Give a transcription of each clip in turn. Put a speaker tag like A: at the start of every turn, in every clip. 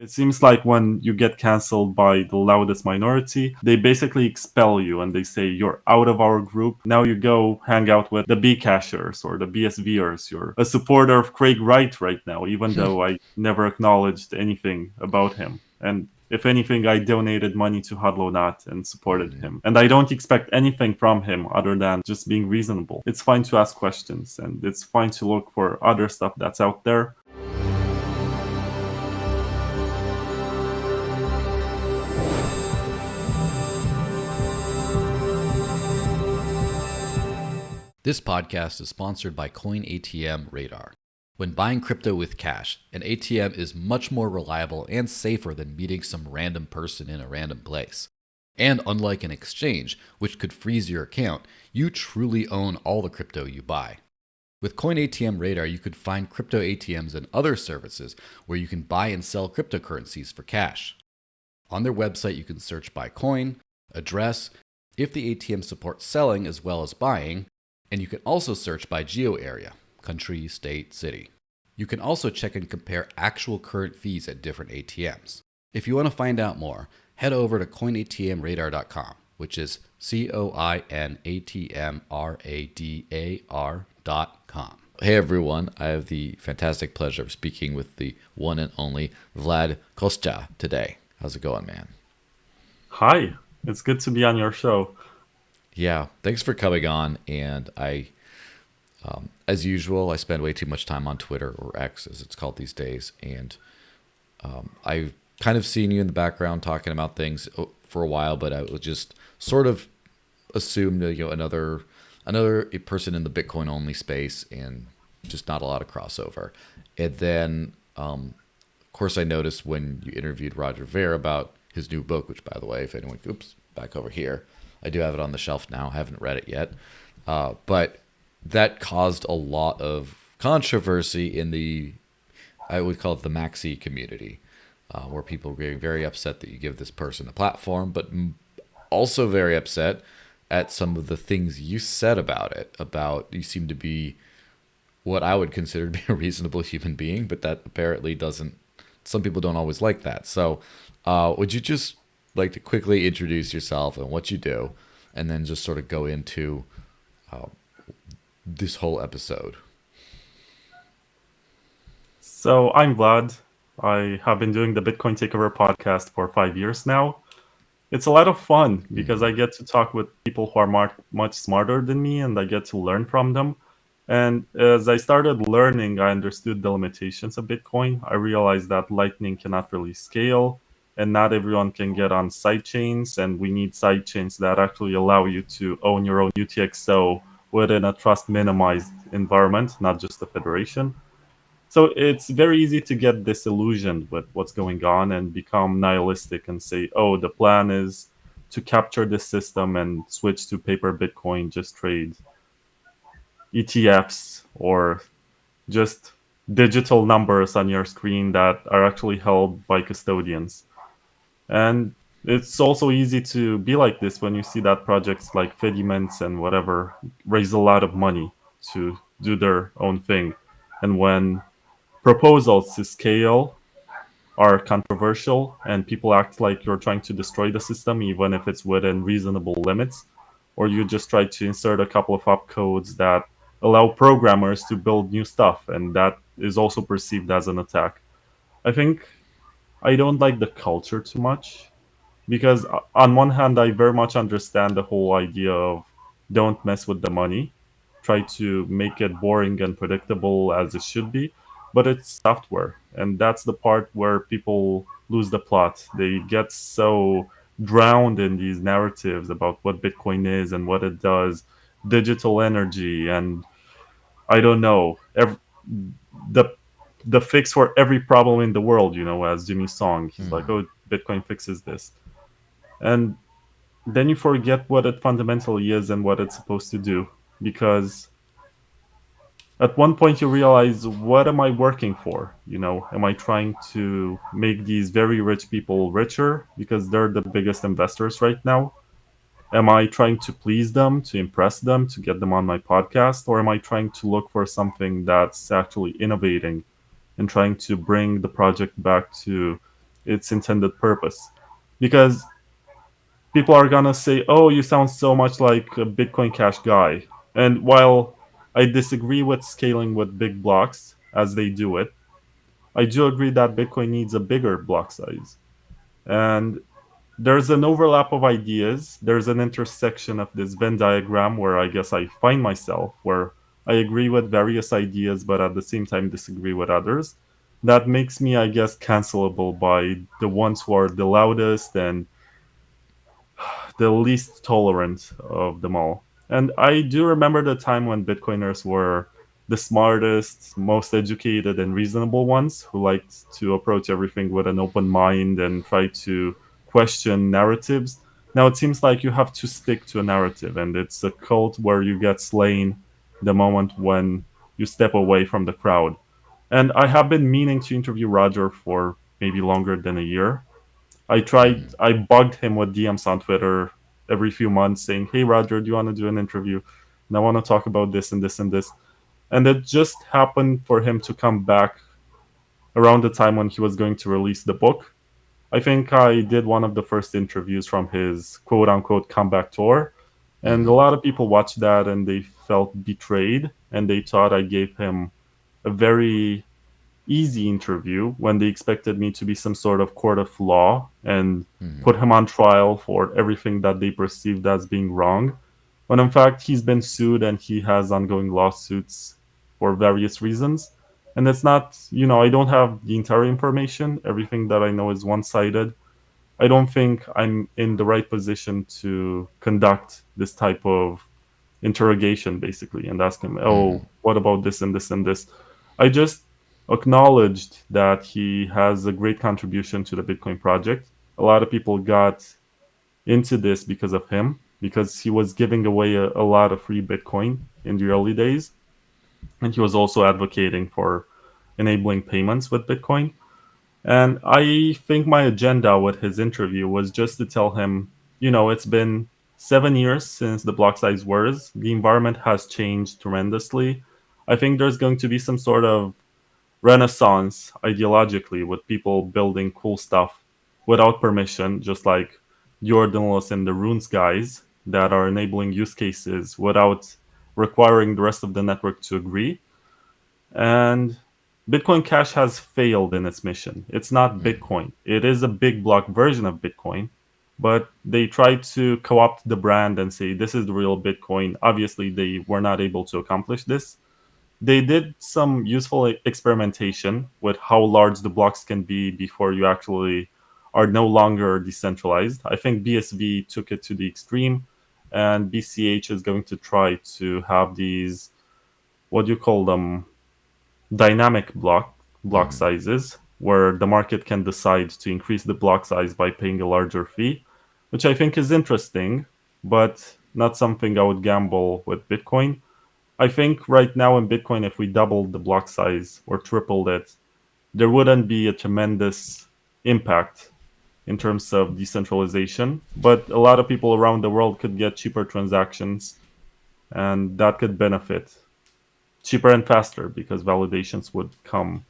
A: It seems like when you get canceled by the loudest minority, they basically expel you and they say you're out of our group. Now you go hang out with the Bcashers or the BSVers. You're a supporter of Craig Wright right now, even though I never acknowledged anything about him. And if anything, I donated money to Hodlonaut and supported him. And I don't expect anything from him other than just being reasonable. It's fine to ask questions and it's fine to look for other stuff that's out there.
B: This podcast is sponsored by Coin ATM Radar. When buying crypto with cash, an ATM is much more reliable and safer than meeting some random person in a random place. And unlike an exchange, which could freeze your account, you truly own all the crypto you buy. With Coin ATM Radar, you could find crypto ATMs and other services where you can buy and sell cryptocurrencies for cash. On their website, you can search by coin, address, if the ATM supports selling as well as buying, and you can also search by geo area, country, state, city. You can also check and compare actual current fees at different ATMs. If you want to find out more, head over to coinatmradar.com, which is coinatmradar.com. Hey everyone, I have the fantastic pleasure of speaking with the one and only Vlad Costea today. How's it going, man?
A: Hi, it's good to be on your show.
B: Yeah, thanks for coming on. And as usual, I spend way too much time on Twitter, or X as it's called these days. And I've kind of seen you in the background talking about things for a while, but I would just sort of assume that, another person in the Bitcoin only space and just not a lot of crossover. And then, of course, I noticed when you interviewed Roger Ver about his new book, which, by the way, if anyone, back over here, I do have it on the shelf now. I haven't read it yet. But that caused a lot of controversy in I would call it the Maxi community, where people were getting very upset that you give this person a platform, but also very upset at some of the things you said about it. You seem to be what I would consider to be a reasonable human being, but that apparently some people don't always like that. So would you just like to quickly introduce yourself and what you do, and then just sort of go into this whole episode?
A: So I'm Vlad. I have been doing the Bitcoin Takeover podcast for 5 years now. It's a lot of fun because I get to talk with people who are much smarter than me and I get to learn from them. And as I started learning, I understood the limitations of Bitcoin. I realized that Lightning cannot really scale and not everyone can get on sidechains, and we need sidechains that actually allow you to own your own UTXO within a trust minimized environment, not just a federation. So it's very easy to get disillusioned with what's going on and become nihilistic and say, oh, the plan is to capture this system and switch to paper Bitcoin, just trade ETFs or just digital numbers on your screen that are actually held by custodians. And it's also easy to be like this when you see that projects like Fediments and whatever raise a lot of money to do their own thing. And when proposals to scale are controversial and people act like you're trying to destroy the system, even if it's within reasonable limits, or you just try to insert a couple of opcodes that allow programmers to build new stuff, and that is also perceived as an attack. I think I don't like the culture too much because, on one hand, I very much understand the whole idea of don't mess with the money, try to make it boring and predictable as it should be, but it's software, and that's the part where people lose the plot. They get so drowned in these narratives about what Bitcoin is and what it does, digital energy, and I don't know, the the fix for every problem in the world, as Jimmy Song. He's like, oh, Bitcoin fixes this. And then you forget what it fundamentally is and what it's supposed to do. Because at one point you realize, what am I working for? Am I trying to make these very rich people richer because they're the biggest investors right now? Am I trying to please them, to impress them, to get them on my podcast? Or am I trying to look for something that's actually innovating and trying to bring the project back to its intended purpose. Because people are gonna say, "Oh, you sound so much like a Bitcoin Cash guy." And while I disagree with scaling with big blocks as they do it, I do agree that Bitcoin needs a bigger block size. And there's an overlap of ideas. There's an intersection of this Venn diagram where I guess I find myself, where I agree with various ideas, but at the same time disagree with others. That makes me, I guess, cancelable by the ones who are the loudest and the least tolerant of them all. And I do remember the time when Bitcoiners were the smartest, most educated, and reasonable ones who liked to approach everything with an open mind and try to question narratives. Now it seems like you have to stick to a narrative, and it's a cult where you get slain the moment when you step away from the crowd. And I have been meaning to interview Roger for maybe longer than a year. I bugged him with DMs on Twitter every few months saying, "Hey, Roger, do you want to do an interview? And I want to talk about this and this and this." And it just happened for him to come back around the time when he was going to release the book. I think I did one of the first interviews from his quote unquote comeback tour. And a
B: Mm-hmm.
A: lot of people watched that and they felt betrayed and they thought I gave him a very easy interview when they expected me to be some sort of court of law and
B: Mm-hmm.
A: put him on trial for everything that they perceived as being wrong. When in fact, he's been sued and he has ongoing lawsuits for various reasons. And it's not, I don't have the entire information. Everything that I know is one sided. I don't think I'm in the right position to conduct this type of interrogation basically and ask him,
B: Mm-hmm.
A: "Oh, what about this and this and this?" I just acknowledged that he has a great contribution to the Bitcoin project. A lot of people got into this because of him, because he was giving away a lot of free Bitcoin in the early days. And he was also advocating for enabling payments with Bitcoin. And I think my agenda with his interview was just to tell him, it's been 7 years since the block size wars. The environment has changed tremendously. I think there's going to be some sort of renaissance ideologically with people building cool stuff without permission, just like the Ordinals and the Runes guys that are enabling use cases without requiring the rest of the network to agree. And Bitcoin Cash has failed in its mission. It's not Bitcoin. It is a big block version of Bitcoin, but they tried to co opt the brand and say this is the real Bitcoin. Obviously, they were not able to accomplish this. They did some useful experimentation with how large the blocks can be before you actually are no longer decentralized. I think BSV took it to the extreme, and BCH is going to try to have these, what do you call them, dynamic block
B: Mm-hmm.
A: sizes where the market can decide to increase the block size by paying a larger fee, which I think is interesting, but not something I would gamble with Bitcoin. I think right now in Bitcoin, if we doubled the block size or tripled it, there wouldn't be a tremendous impact in terms of decentralization. But a lot of people around the world could get cheaper transactions, and that could benefit cheaper and faster because validations would come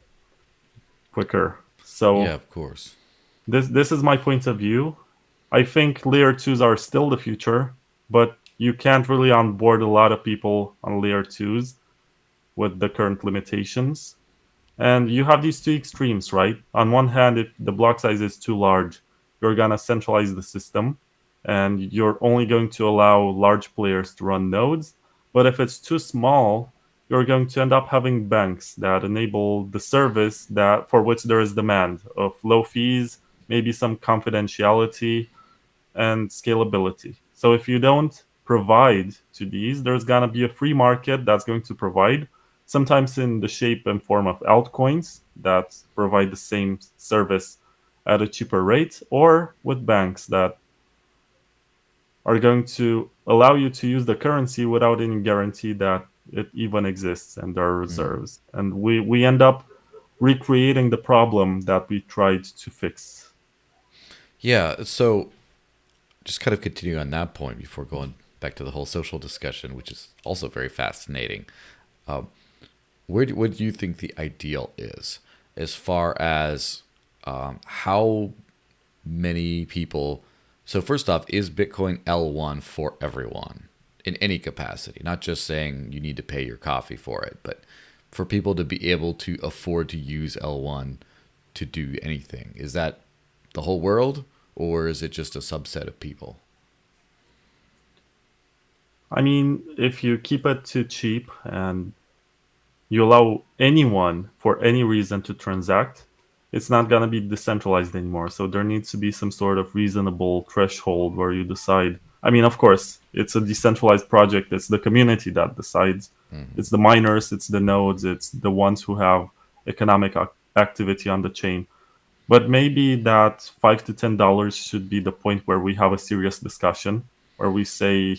A: quicker.
B: Yeah,
A: So
B: of course.
A: this is my point of view. I think layer twos are still the future, but you can't really onboard a lot of people on layer twos with the current limitations. And you have these two extremes, right? On one hand, if the block size is too large, you're gonna centralize the system and you're only going to allow large players to run nodes. But if it's too small, you're going to end up having banks that enable the service that for which there is demand of low fees, maybe some confidentiality and scalability. So if you don't provide to these, there's gonna be a free market that's going to provide, sometimes in the shape and form of altcoins that provide the same service at a cheaper rate, or with banks that are going to allow you to use the currency without any guarantee that it even exists and there are reserves. And we end up recreating the problem that we tried to fix.
B: Yeah, so just kind of continuing on that point before going back to the whole social discussion, which is also very fascinating. What do you think the ideal is as far as how many people. So, first off, is Bitcoin L1 for everyone in any capacity? Not just saying you need to pay your coffee for it, but for people to be able to afford to use L1 to do anything. Is that the whole world, or is it just a subset of people?
A: I mean, if you keep it too cheap and you allow anyone for any reason to transact, it's not going to be decentralized anymore. So there needs to be some sort of reasonable threshold where you decide. I mean, of course, it's a decentralized project. It's the community that decides.
B: Mm-hmm.
A: It's the miners, it's the nodes, it's the ones who have economic activity on the chain. But maybe that $5 to $10 should be the point where we have a serious discussion, where we say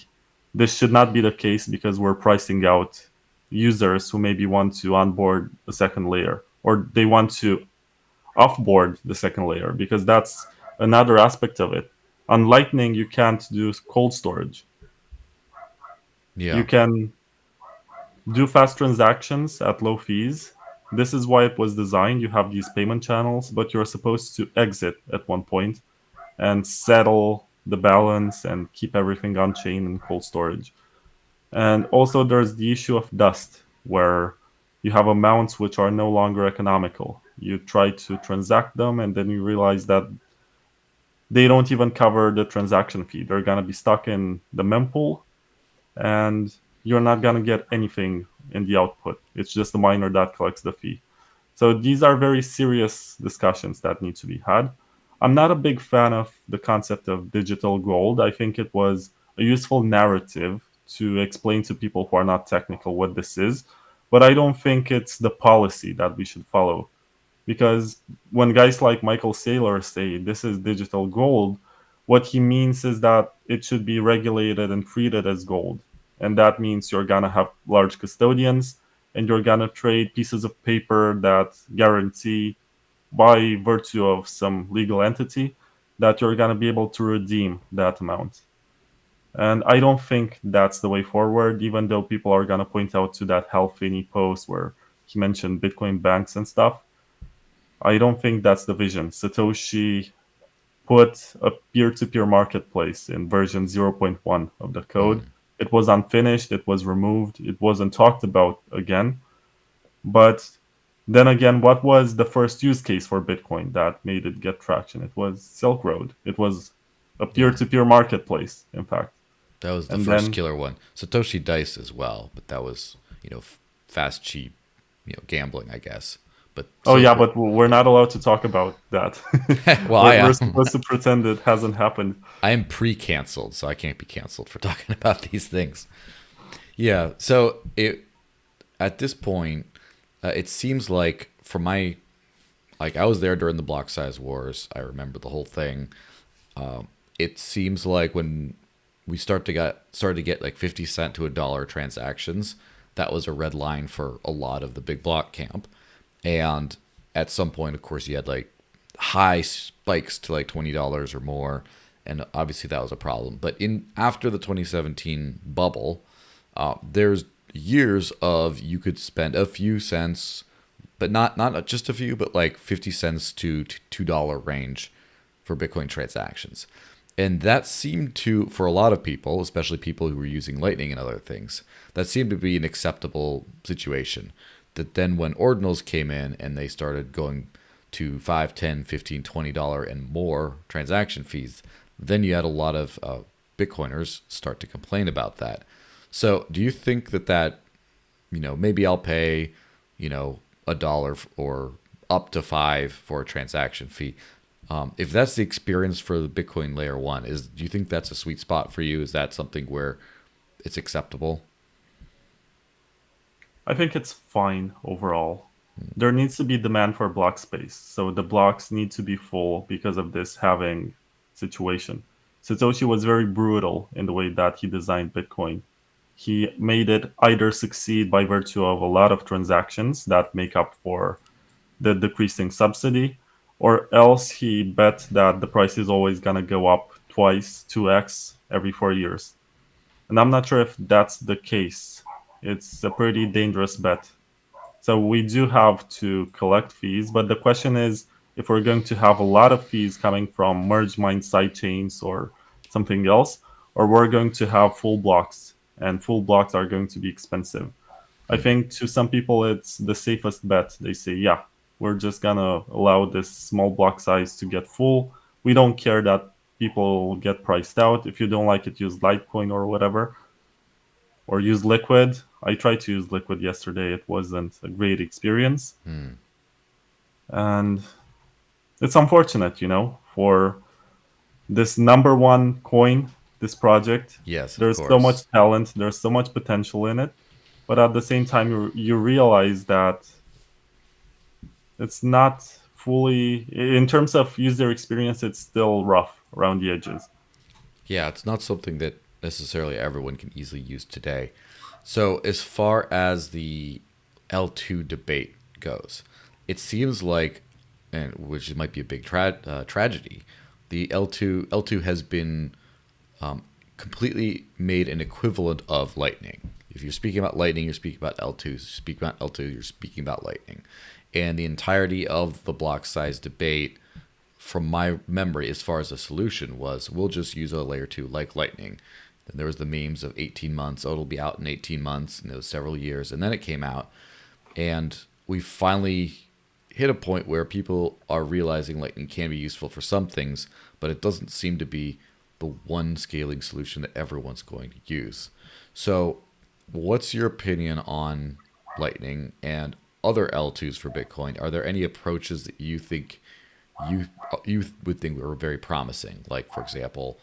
A: this should not be the case because we're pricing out users who maybe want to onboard a second layer or they want to offboard the second layer because that's another aspect of it. On Lightning, you can't do cold storage. You
B: Yeah.
A: can do fast transactions at low fees. This is why it was designed. You have these payment channels, but you're supposed to exit at one point and settle the balance and keep everything on chain in cold storage. And also, there's the issue of dust, where you have amounts which are no longer economical. You try to transact them, and then you realize that they don't even cover the transaction fee. They're going to be stuck in the mempool, and you're not going to get anything in the output. It's just the miner that collects the fee. So these are very serious discussions that need to be had. I'm not a big fan of the concept of digital gold. I think it was a useful narrative to explain to people who are not technical what this is, but I don't think it's the policy that we should follow. Because when guys like Michael Saylor say this is digital gold, what he means is that it should be regulated and treated as gold. And that means you're going to have large custodians and you're going to trade pieces of paper that guarantee, by virtue of some legal entity, that you're going to be able to redeem that amount. And I don't think that's the way forward, even though people are going to point out to that Hal Finney post where he mentioned Bitcoin banks and stuff. I don't think that's the vision. Satoshi put a peer to peer marketplace in version zero point 0.1 of the code.
B: Mm.
A: It was unfinished, it was removed, it wasn't talked about again. But then again, what was the first use case for Bitcoin that made it get traction? It was Silk Road. It was a peer
B: Yeah.
A: to peer marketplace, in fact.
B: That was the
A: And
B: first
A: then,
B: killer one. Satoshi Dice as well, but that was, fast, cheap, gambling, I guess. But
A: oh
B: Silk
A: yeah,
B: Road,
A: but we're not allowed to talk about that.
B: well, I
A: we're
B: am.
A: supposed to pretend it hasn't happened.
B: I am pre-canceled, so I can't be canceled for talking about these things. Yeah. So at this point, it seems like for my I was there during the block size wars. I remember the whole thing. It seems like when we started to get like 50 cent to $1 transactions, that was a red line for a lot of the big block camp. And at some point, of course, you had like high spikes to like $20 or more, and obviously that was a problem. But in after the 2017 bubble, there's years of you could spend a few cents, but not just a few, but like 50 cents to $2 range for Bitcoin transactions. And that seemed to, for a lot of people, especially people who were using Lightning and other things, that seemed to be an acceptable situation. That then when ordinals came in and they started going to 5, 10, 15, $20 and more transaction fees, then you had a lot of Bitcoiners start to complain about that. So do you think that, maybe I'll pay, $1 or up to 5 for a transaction fee? If that's the experience for the Bitcoin layer one, do you think that's a sweet spot for you? Is that something where it's acceptable?
A: I think it's fine overall. There needs to be demand for block space, so the blocks need to be full because of this halving situation. Satoshi was very brutal in the way that he designed Bitcoin. He made it either succeed by virtue of a lot of transactions that make up for the decreasing subsidy, or else he bet that the price is always going to go up twice, 2x every 4 years. And I'm not sure if that's the case. It's a pretty dangerous bet. So we do have to collect fees, but the question is if we're going to have a lot of fees coming from merge mine side chains or something else, or we're going to have full blocks, and full blocks are going to be expensive. I think to some people it's the safest bet. They say, yeah, we're just gonna allow this small block size to get full. We don't care that people get priced out. If you don't like it, use Litecoin or whatever, or use Liquid. I tried to use Liquid yesterday. It wasn't a great experience. And it's unfortunate, for this number one coin, this project.
B: Yes, of
A: There's so much
B: course.
A: talent, there's so much potential in it, but at the same time, you realize that it's not fully, in terms of user experience, it's still rough around the edges.
B: Yeah, it's not something that necessarily everyone can easily use today. So, as far as the L2 debate goes, it seems like, and which might be a big tragedy, the L2 has been completely made an equivalent of Lightning. If you're speaking about Lightning, you're speaking about L2. If you speak about L2, you're speaking about Lightning. And the entirety of the block size debate, from my memory, as far as the solution was, we'll just use a layer 2 like Lightning. Then there was the memes of 18 months. Oh, it'll be out in 18 months. And it was several years. And then it came out. And we finally hit a point where people are realizing Lightning can be useful for some things, but it doesn't seem to be the one scaling solution that everyone's going to use. So, what's your opinion on Lightning and other L2s for Bitcoin? Are there any approaches that you you would think were very promising? Like, for example,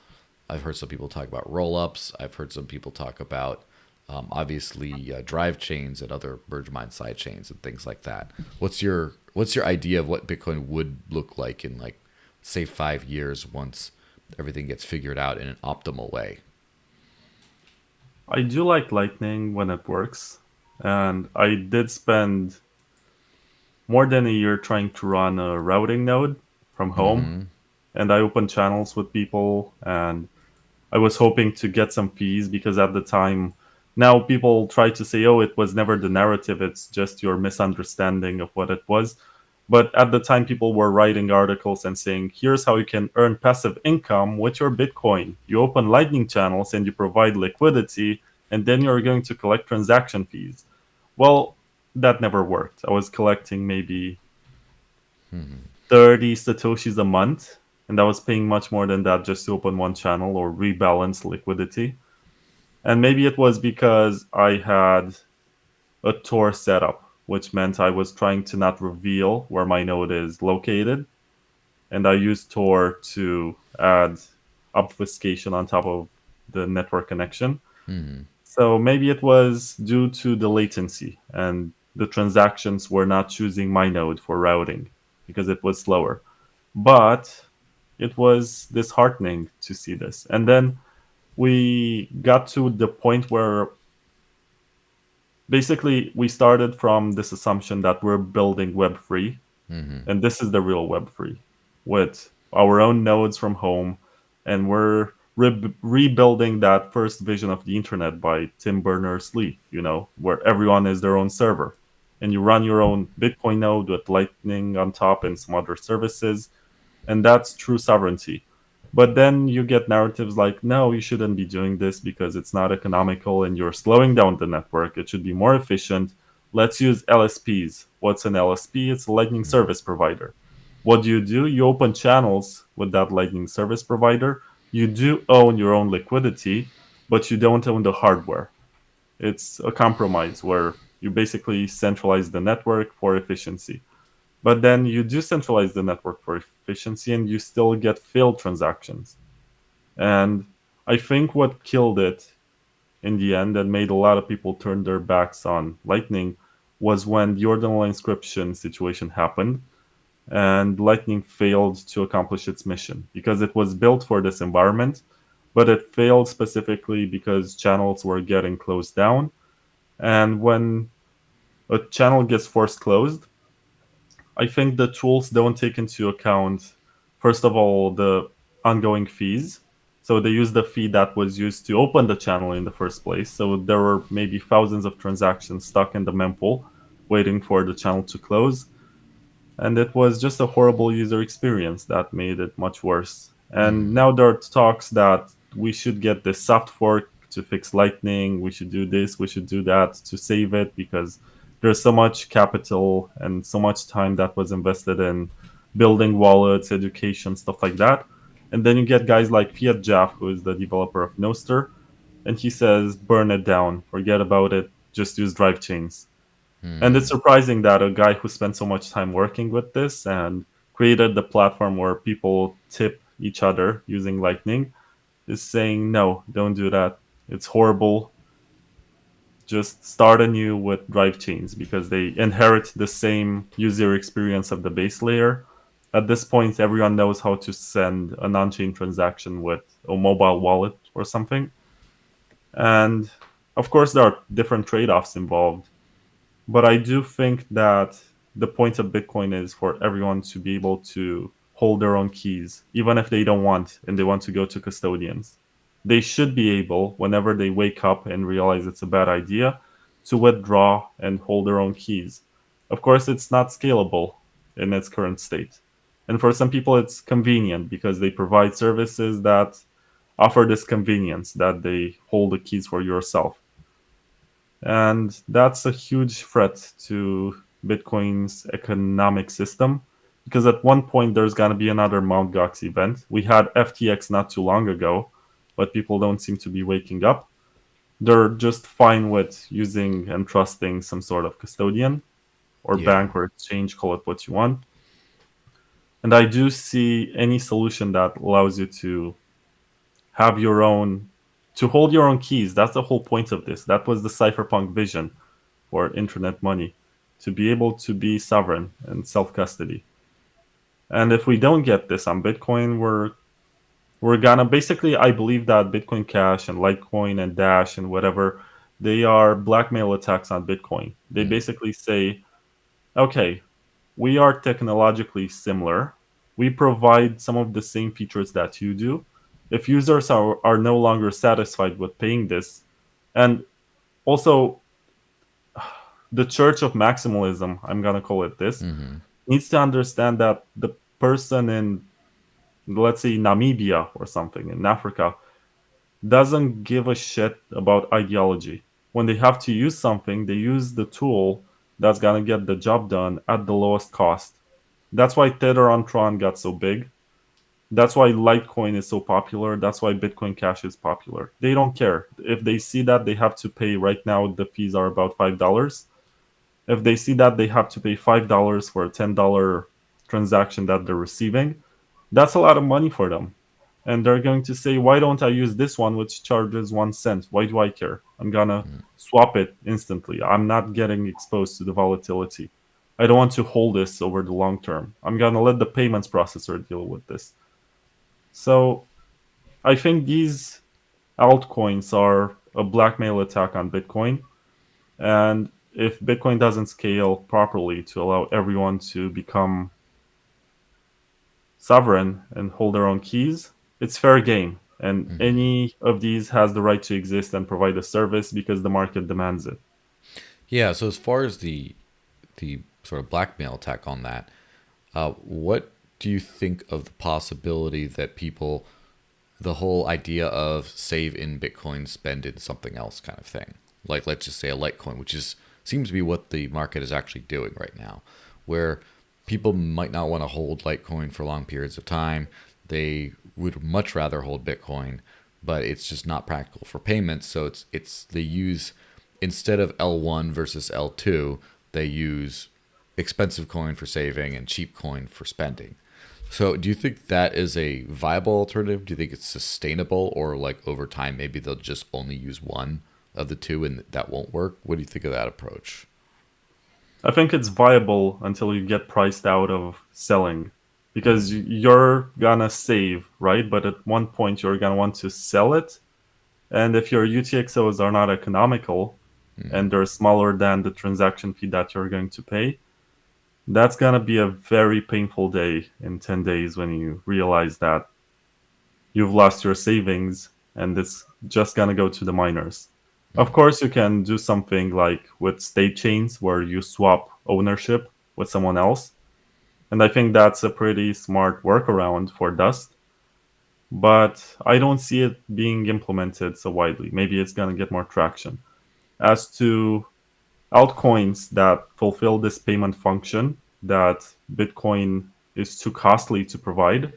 B: I've heard some people talk about roll-ups. I've heard some people talk about obviously drive chains and other merge mine side chains and things like that. What's your idea of what Bitcoin would look like in, like, say, 5 years once everything gets figured out in an optimal way?
A: I do like Lightning when it works, and I did spend more than a year trying to run a routing node from home, and I opened channels with people, and I was hoping to get some fees because at the time, now people try to say, oh, it was never the narrative, it's just your misunderstanding of what it was. But at the time, people were writing articles and saying, here's how you can earn passive income with your Bitcoin. You open Lightning channels and you provide liquidity, and then you're going to collect transaction fees. Well, that never worked. I was collecting maybe 30 Satoshis a month, and I was paying much more than that just to open one channel or rebalance liquidity. And maybe it was because I had a Tor setup, which meant I was trying to not reveal where my node is located. And I used Tor to add obfuscation on top of the network connection. So maybe it was due to the latency and the transactions were not choosing my node for routing because it was slower. But it was disheartening to see this. And then we got to the point where basically we started from this assumption that we're building Web3, and this is the real Web3 with our own nodes from home, and we're rebuilding that first vision of the internet by Tim Berners-Lee, where everyone is their own server, and you run your own Bitcoin node with Lightning on top and some other services, and that's true sovereignty. But then you get narratives like, no, you shouldn't be doing this because it's not economical and you're slowing down the network. It should be more efficient. Let's use LSPs. What's an LSP? It's a Lightning Service Provider. What do? You open channels with that Lightning Service Provider. You do own your own liquidity, but you don't own the hardware. It's a compromise where you basically centralize the network for efficiency. But then you decentralize the network for efficiency and you still get failed transactions. And I think what killed it in the end and made a lot of people turn their backs on Lightning was when the ordinal inscription situation happened and Lightning failed to accomplish its mission because it was built for this environment, but it failed specifically because channels were getting closed down. And when a channel gets forced closed, I think the tools don't take into account, first of all, the ongoing fees. So they use the fee that was used to open the channel in the first place. So there were maybe thousands of transactions stuck in the mempool waiting for the channel to close. And it was just a horrible user experience that made it much worse. And
B: Mm-hmm.
A: now there are talks that we should get the soft fork to fix Lightning. We should do this. We should do that to save it because there's so much capital and so much time that was invested in building wallets, education, stuff like that. And then you get guys like Fiat Jaff, who is the developer of Noster, and he says, burn it down, forget about it, just use drive chains. And it's
B: Hmm.
A: surprising that a guy who spent so much time working with this and created the platform where people tip each other using Lightning is saying, no, don't do that. It's horrible. Just start anew with drive chains because they inherit the same user experience of the base layer. At this point, everyone knows how to send an on chain transaction with a mobile wallet or something. And of course, there are different trade offs involved. But I do think that the point of Bitcoin is for everyone to be able to hold their own keys, even if they don't want and they want to go to custodians. They should be able, whenever they wake up and realize it's a bad idea, to withdraw and hold their own keys. Of course, it's not scalable in its current state. And for some people, it's convenient because they provide services that offer this convenience that they hold the keys for yourself. And that's a huge threat to Bitcoin's economic system because at one point there's going to be another Mt. Gox event. We had FTX not too long ago, but people don't seem to be waking up. They're just fine with using and trusting some sort of custodian or
B: Yeah.
A: bank or exchange, call it what you want. And I do see any solution that allows you to have your own, to hold your own keys. That's the whole point of this. That was the cypherpunk vision for internet money, to be able to be sovereign and self custody. And if we don't get this on Bitcoin, we're gonna basically, I believe that Bitcoin Cash and Litecoin and Dash and whatever, they are blackmail attacks on Bitcoin. They
B: Mm.
A: basically say, okay, we are technologically similar. We provide some of the same features that you do. If users are no longer satisfied with paying this, and also the church of maximalism, I'm going to call it this,
B: Mm-hmm.
A: needs to understand that the person in, let's say, Namibia or something in Africa doesn't give a shit about ideology. When they have to use something, they use the tool that's going to get the job done at the lowest cost. That's why Tether on Tron got so big. That's why Litecoin is so popular. That's why Bitcoin Cash is popular. They don't care. If they see that they have to pay right now, the fees are about $5. If they see that they have to pay $5 for a $10 transaction that they're receiving, that's a lot of money for them. And they're going to say, why don't I use this one, which charges 1 cent? Why do I care? I'm going to swap it instantly. I'm not getting exposed to the volatility. I don't want to hold this over the long term. I'm going to let the payments processor deal with this. So I think these altcoins are a blackmail attack on Bitcoin. And if Bitcoin doesn't scale properly to allow everyone to become sovereign and hold their own keys, it's fair game. And
B: Mm-hmm.
A: any of these has the right to exist and provide a service because the market demands it.
B: Yeah. So as far as the sort of blackmail attack on that, what do you think of the possibility that people, the whole idea of save in Bitcoin, spend in something else kind of thing? Like let's just say a Litecoin, which is seems to be what the market is actually doing right now, where people might not want to hold Litecoin for long periods of time. They would much rather hold Bitcoin, but it's just not practical for payments. So it's they use, instead of L1 versus L2, they use expensive coin for saving and cheap coin for spending. So, do you think that is a viable alternative? Do you think it's sustainable, or like over time, maybe they'll just only use one of the two and that won't work? What do you think of that approach?
A: I think it's viable until you get priced out of selling because
B: Mm,
A: you're gonna save, right? But at one point, you're gonna want to sell it. And if your UTXOs are not economical
B: mm,
A: and they're smaller than the transaction fee that you're going to pay, that's going to be a very painful day in 10 days when you realize that you've lost your savings and it's just going to go to the miners. Of
B: mm,
A: course, you can do something like with state chains where you swap ownership with someone else. And I think that's a pretty smart workaround for Dust. But I don't see it being implemented so widely. Maybe it's going to get more traction. As to altcoins that fulfill this payment function that Bitcoin is too costly to provide,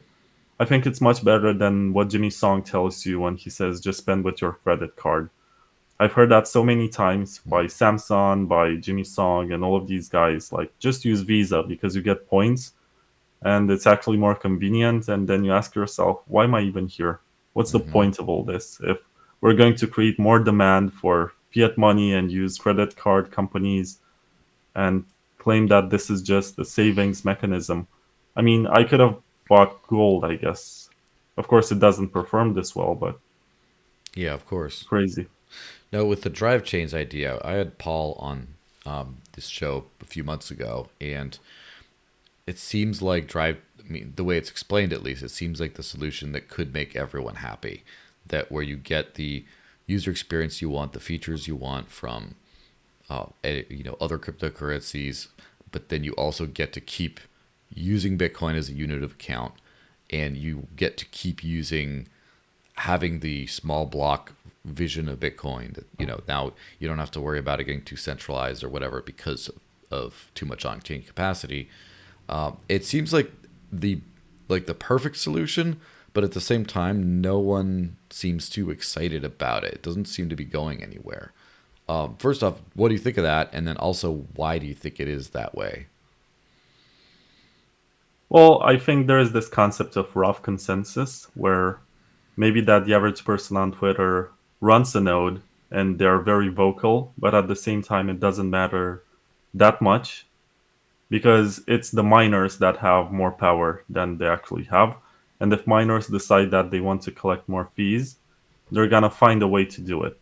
A: I think it's much better than what Jimmy Song tells you when he says just spend with your credit card. I've heard that so many times by Samsung, by Jimmy Song, and all of these guys. Like, just use Visa because you get points and it's actually more convenient. And then you ask yourself, why am I even here? What's the
B: Hmm.
A: point of all this? If we're going to create more demand for fiat money and use credit card companies and claim that this is just a savings mechanism. I mean, I could have bought gold, I guess. Of course, it doesn't perform this well, but
B: Yeah, of course.
A: crazy.
B: No, with the drive chains idea, I had Paul on this show a few months ago, and it seems like drive. I mean, the way it's explained, at least, it seems like the solution that could make everyone happy. That where you get the user experience you want, the features you want from other cryptocurrencies, but then you also get to keep using Bitcoin as a unit of account, and you get to keep using having the small block vision of Bitcoin. That now you don't have to worry about it getting too centralized or whatever because of too much on-chain capacity. It seems the the perfect solution, but at the same time, no one seems too excited about it. It doesn't seem to be going anywhere. First off, what do you think of that? And then also, why do you think it is that way?
A: Well, I think there is this concept of rough consensus where maybe that the average person on Twitter runs a node and they're very vocal, but at the same time, it doesn't matter that much because it's the miners that have more power than they actually have. And if miners decide that they want to collect more fees, they're going to find a way to do it.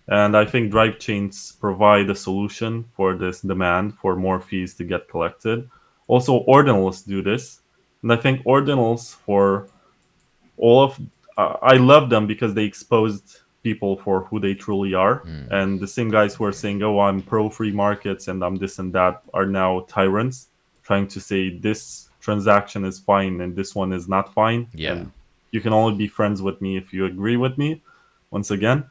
A: And I think drive chains provide a solution for this demand for more fees to get collected. Also, ordinals do this. And I think ordinals for all of I love them because they exposed people for who they truly are.
B: Hmm.
A: And the same guys who are saying, "Oh, I'm pro free markets and I'm this and that," are now tyrants, trying to say this transaction is fine and this one is not fine,
B: Yeah.
A: and you can only be friends with me if you agree with me. Once again,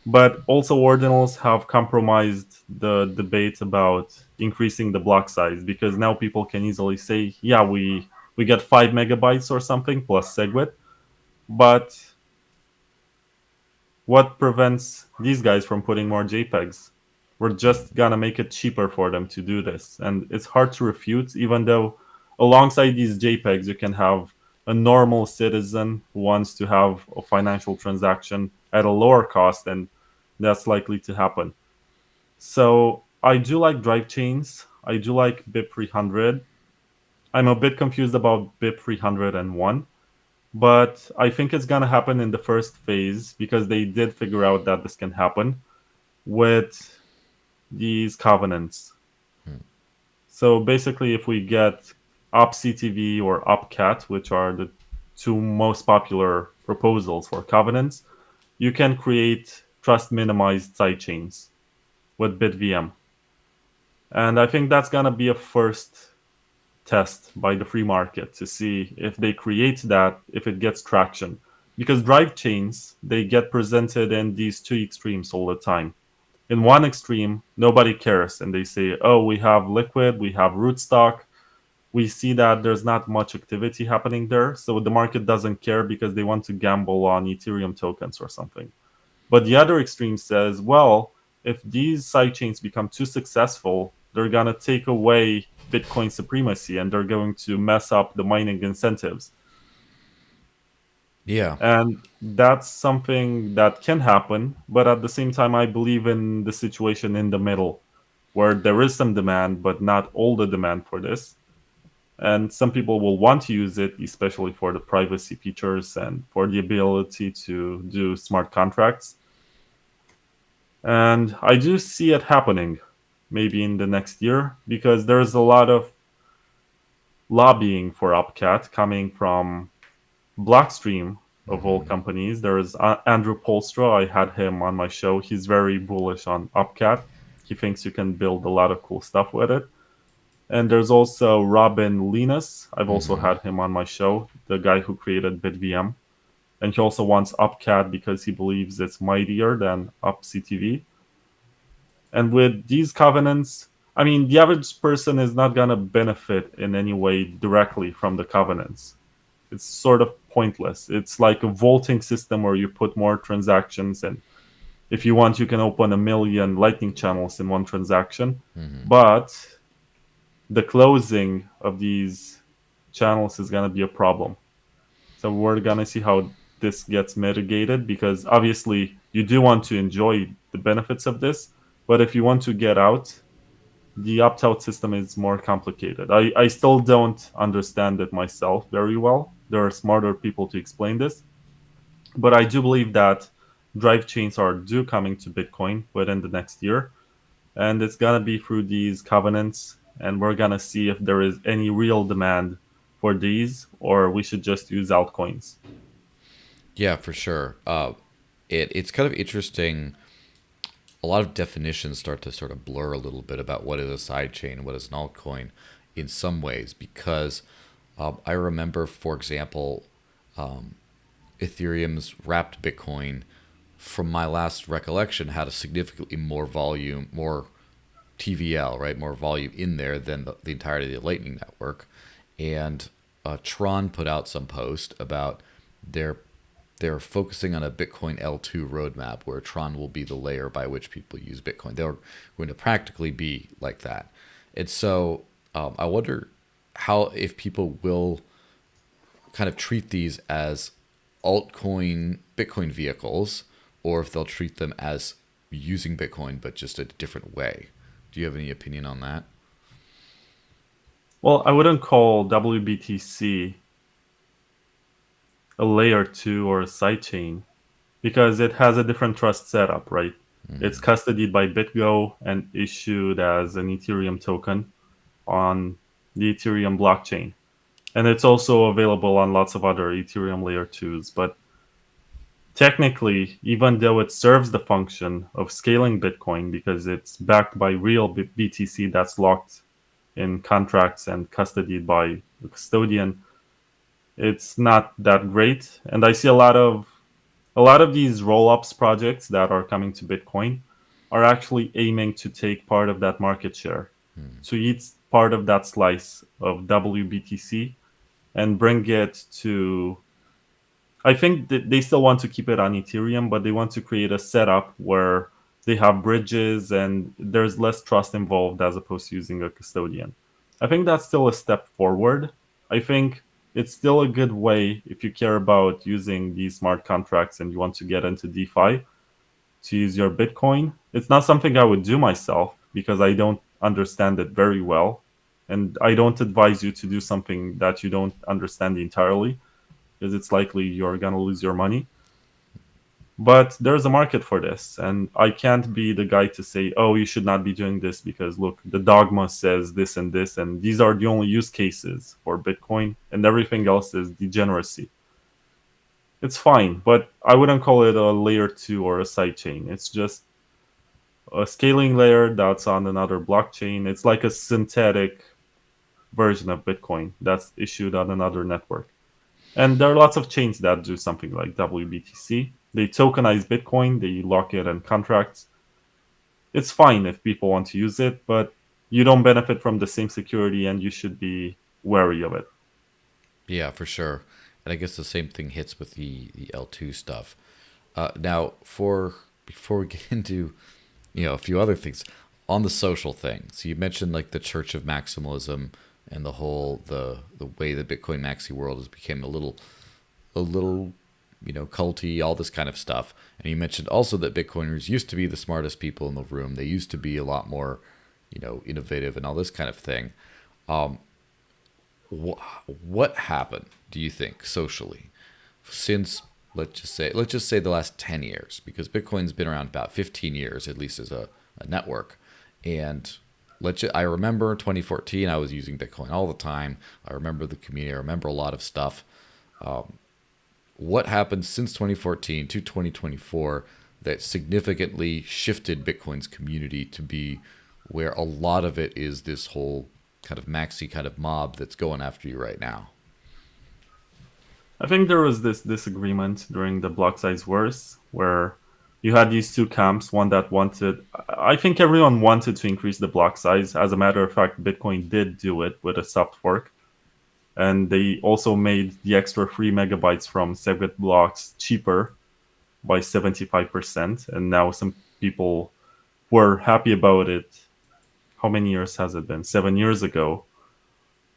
A: but also ordinals have compromised the debate about increasing the block size because now people can easily say, "Yeah, we get 5 megabytes or something plus SegWit," but what prevents these guys from putting more JPEGs? We're just gonna make it cheaper for them to do this. And it's hard to refute, even though alongside these JPEGs, you can have a normal citizen who wants to have a financial transaction at a lower cost, and that's likely to happen. So I do like drive chains. I do like BIP 300. I'm a bit confused about BIP 301, but I think it's gonna happen in the first phase because they did figure out that this can happen with these covenants. So basically, if we get OpCTV or OpCat, which are the two most popular proposals for covenants, you can create trust minimized sidechains with BitVM. And I think that's gonna be a first test by the free market to see if they create that, if it gets traction. Because drive chains, they get presented in these two extremes all the time. In one extreme, nobody cares, and they say, oh, we have liquid, we have rootstock. We see that there's not much activity happening there, so the market doesn't care because they want to gamble on Ethereum tokens or something. But the other extreme says, well, if these sidechains become too successful, they're going to take away Bitcoin supremacy and they're going to mess up the mining incentives.
B: Yeah.
A: And that's something that can happen. But at the same time, I believe in the situation in the middle where there is some demand, but not all the demand for this. And some people will want to use it, especially for the privacy features and for the ability to do smart contracts. And I do see it happening maybe in the next year because there's a lot of lobbying for Upcat coming from Blockstream of all
B: Hmm.
A: companies. There is Andrew Polstra. I had him on my show. He's very bullish on Upcat. He thinks you can build a lot of cool stuff with it. And there's also Robin Linus. I've also
B: Mm-hmm.
A: had him on my show, the guy who created BitVM. And he also wants UpCat because he believes it's mightier than UpCTV. And with these covenants, I mean, the average person is not going to benefit in any way directly from the covenants. It's sort of pointless. It's like a vaulting system where you put more transactions, and if you want, you can open a million Lightning channels in one transaction.
B: Mm-hmm.
A: But the closing of these channels is going to be a problem. So we're going to see how this gets mitigated because obviously you do want to enjoy the benefits of this. But if you want to get out, the opt out system is more complicated. I still don't understand it myself very well. There are smarter people to explain this. But I do believe that drive chains are due coming to Bitcoin within the next year. And it's going to be through these covenants. And we're going to see if there is any real demand for these or we should just use altcoins.
B: Yeah, for sure. It's kind of interesting. A lot of definitions start to sort of blur a little bit about what is a sidechain and what is an altcoin in some ways because I remember, for example, Ethereum's wrapped Bitcoin, from my last recollection, had a significantly more volume, more TVL, right, more volume in there than the entirety of the Lightning Network. And Tron put out some post about their they're focusing on a Bitcoin L2 roadmap where Tron will be the layer by which people use Bitcoin. They're going to practically be like that. And so I wonder how if people will kind of treat these as altcoin Bitcoin vehicles or if they'll treat them as using Bitcoin but just a different way. Do you have any opinion on that?
A: Well, I wouldn't call WBTC a layer 2 or a sidechain because it has a different trust setup, right? It's
B: Mm-hmm.
A: custodied by BitGo and issued as an Ethereum token on the Ethereum blockchain. And it's also available on lots of other Ethereum layer 2s. But technically, even though it serves the function of scaling Bitcoin because it's backed by real BTC that's locked in contracts and custodied by a custodian, it's not that great. And I see a lot of these roll-ups projects that are coming to Bitcoin are actually aiming to take part of that market share, to eat part of that slice of WBTC and bring it to. I think that they still want to keep it on Ethereum, but they want to create a setup where they have bridges and there's less trust involved as opposed to using a custodian. I think that's still a step forward. I think it's still a good way if you care about using these smart contracts and you want to get into DeFi to use your Bitcoin. It's not something I would do myself because I don't understand it very well. And I don't advise you to do something that you don't understand entirely because it's likely you're going to lose your money. But there's a market for this, and I can't be the guy to say, oh, you should not be doing this because look, the dogma says this, and these are the only use cases for Bitcoin, and everything else is degeneracy. It's fine, but I wouldn't call it a layer 2 or a sidechain. It's just a scaling layer that's on another blockchain. It's like a synthetic version of Bitcoin that's issued on another network. And there are lots of chains that do something like WBTC. They tokenize Bitcoin, they lock it in contracts. It's fine if people want to use it, but you don't benefit from the same security and you should be wary of it.
B: Yeah, for sure. And I guess the same thing hits with the L2 stuff. Now, for before we get into a few other things on the social thing. So you mentioned like the Church of Maximalism and the way the Bitcoin maxi world has become a little culty, all this kind of stuff. And you mentioned also that Bitcoiners used to be the smartest people in the room. They used to be a lot more innovative and all this kind of thing. Um, what happened, do you think, socially since let's just say the last 10 years, because Bitcoin's been around about 15 years at least as a network. And I remember 2014 I was using Bitcoin all the time. I remember the community, I remember a lot of stuff. What happened since 2014 to 2024 that significantly shifted Bitcoin's community to be where a lot of it is this whole kind of maxi kind of mob that's going after you right now?
A: I think there was this disagreement during the block size wars where you had these two camps. One that wanted, I think everyone wanted to increase the block size. As a matter of fact, Bitcoin did do it with a soft fork. And they also made the extra 3 megabytes from SegWit blocks cheaper by 75%. And now some people were happy about it. How many years has it been? 7 years ago.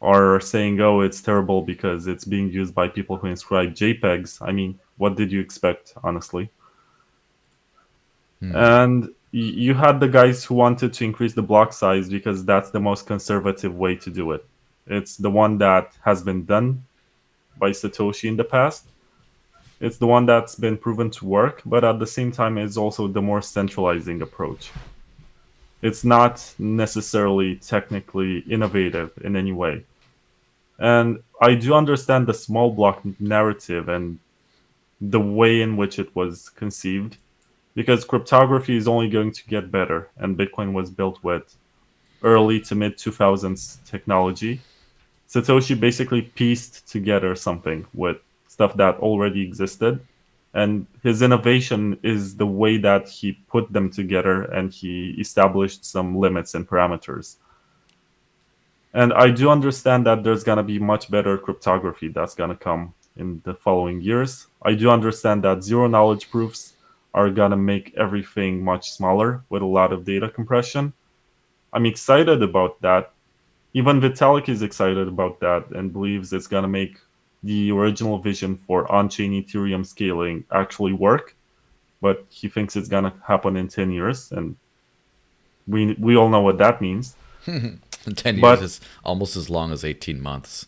A: Are saying, oh, it's terrible because it's being used by people who inscribe JPEGs. I mean, what did you expect, honestly?
B: Hmm.
A: And you had the guys who wanted to increase the block size because that's the most conservative way to do it. It's the one that has been done by Satoshi in the past. It's the one that's been proven to work, but at the same time, it's also the more centralizing approach. It's not necessarily technically innovative in any way. And I do understand the small block narrative and the way in which it was conceived, because cryptography is only going to get better, and Bitcoin was built with early to mid 2000s technology. Satoshi basically pieced together something with stuff that already existed, and his innovation is the way that he put them together and he established some limits and parameters. And I do understand that there's going to be much better cryptography that's going to come in the following years. I do understand that zero knowledge proofs are going to make everything much smaller with a lot of data compression. I'm excited about that. Even Vitalik is excited about that and believes it's going to make the original vision for on chain Ethereum scaling actually work. But he thinks it's going to happen in 10 years. And we all know what that means.
B: 10 years
A: But
B: is almost as long as 18 months.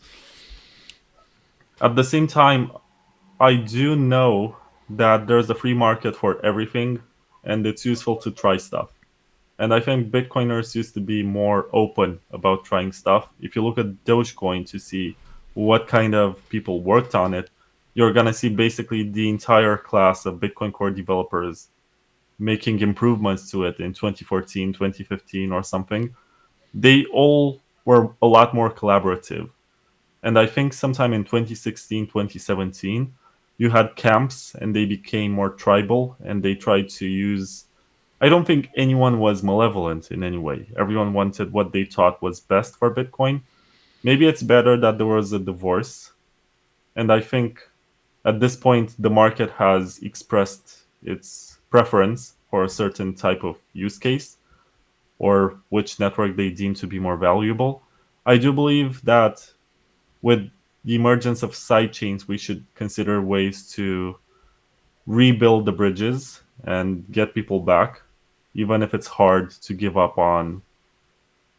A: at the same time, I do know that there's a free market for everything and it's useful to try stuff. And I think Bitcoiners used to be more open about trying stuff. If you look at Dogecoin to see what kind of people worked on it, you're going to see basically the entire class of Bitcoin core developers making improvements to it in 2014, 2015, or something. They all were a lot more collaborative. And I think sometime in 2016, 2017, you had camps and they became more tribal and they tried to use. I don't think anyone was malevolent in any way. Everyone wanted what they thought was best for Bitcoin. Maybe it's better that there was a divorce. And I think at this point, the market has expressed its preference for a certain type of use case or which network they deem to be more valuable. I do believe that with the emergence of sidechains, we should consider ways to rebuild the bridges and get people back, even if it's hard to give up on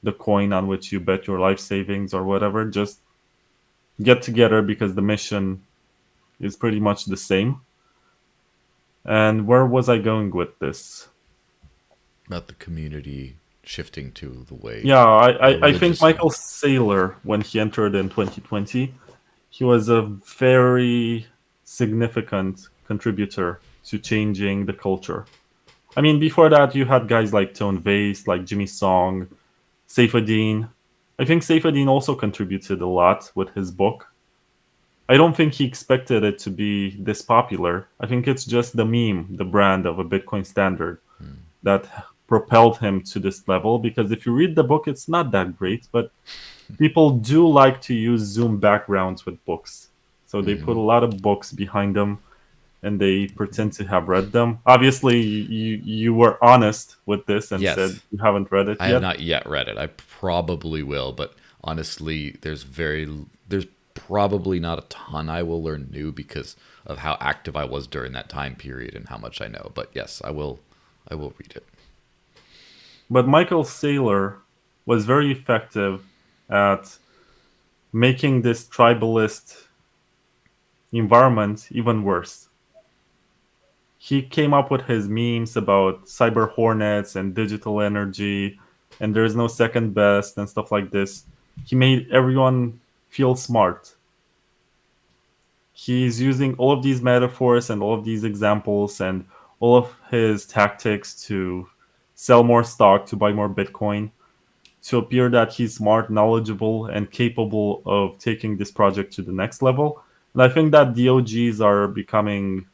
A: the coin on which you bet your life savings or whatever. Just get together because the mission is pretty much the same. And where was I going with this?
B: Not the community shifting to the way
A: Yeah,
B: more
A: I think
B: religious.
A: Michael Saylor, when he entered in 2020, he was a very significant contributor to changing the culture. I mean, before that, you had guys like Tone Vase, like Jimmy Song, Saifuddin. I think Saifuddin also contributed a lot with his book. I don't think he expected it to be this popular. I think it's just the meme, the brand of a Bitcoin standard that propelled him to this level. Because if you read the book, it's not that great, but people do like to use Zoom backgrounds with books. So they put a lot of books behind them and they pretend to have read them. Obviously, you were honest with this and said
B: Yes,
A: you haven't read it
B: I have
A: yet.
B: not yet read it. I probably will, but honestly, there's probably not a ton I will learn new because of how active I was during that time period and how much I know. But yes, I will read it.
A: But Michael Saylor was very effective at making this tribalist environment even worse. He came up with his memes about cyber hornets and digital energy, and there's no second best and stuff like this. He made everyone feel smart. He's using all of these metaphors and all of these examples and all of his tactics to sell more stock, to buy more Bitcoin, to appear that he's smart, knowledgeable, and capable of taking this project to the next level. And I think that the OGs are becoming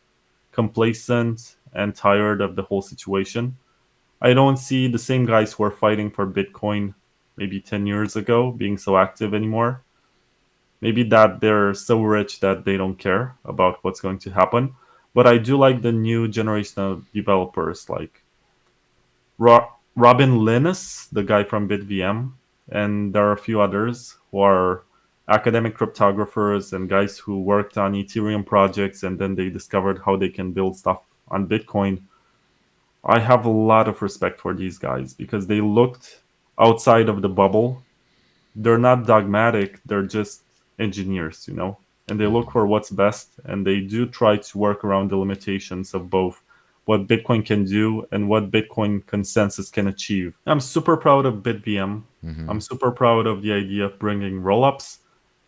A: complacent and tired of the whole situation. I don't see the same guys who were fighting for Bitcoin maybe 10 years ago being so active anymore. Maybe that they're so rich that they don't care about what's going to happen. But I do like the new generation of developers like Robin Linus, the guy from BitVM, and there are a few others who are academic cryptographers and guys who worked on Ethereum projects and then they discovered how they can build stuff on Bitcoin. I have a lot of respect for these guys because they looked outside of the bubble. They're not dogmatic, they're just engineers, you know? And they look for what's best and they do try to work around the limitations of both what Bitcoin can do and what Bitcoin consensus can achieve. I'm super proud of BitVM.
B: Mm-hmm.
A: I'm super proud of the idea of bringing rollups.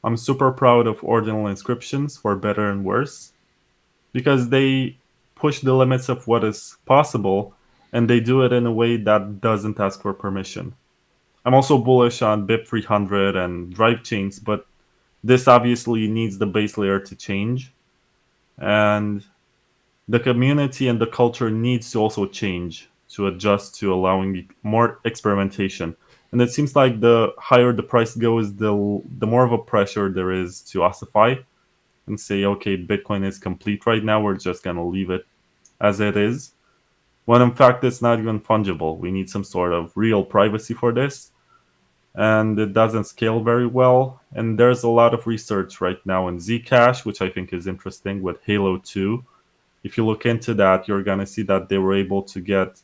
A: I'm super proud of ordinal inscriptions for better and worse because they push the limits of what is possible and they do it in a way that doesn't ask for permission. I'm also bullish on BIP 300 and drivechains, but this obviously needs the base layer to change. And the community and the culture needs to also change to adjust to allowing more experimentation. And it seems like the higher the price goes, the more of a pressure there is to ossify and say, okay, Bitcoin is complete right now. We're just going to leave it as it is. When in fact, it's not even fungible. We need some sort of real privacy for this. And it doesn't scale very well. And there's a lot of research right now in Zcash, which I think is interesting with Halo 2. If you look into that, you're going to see that they were able to get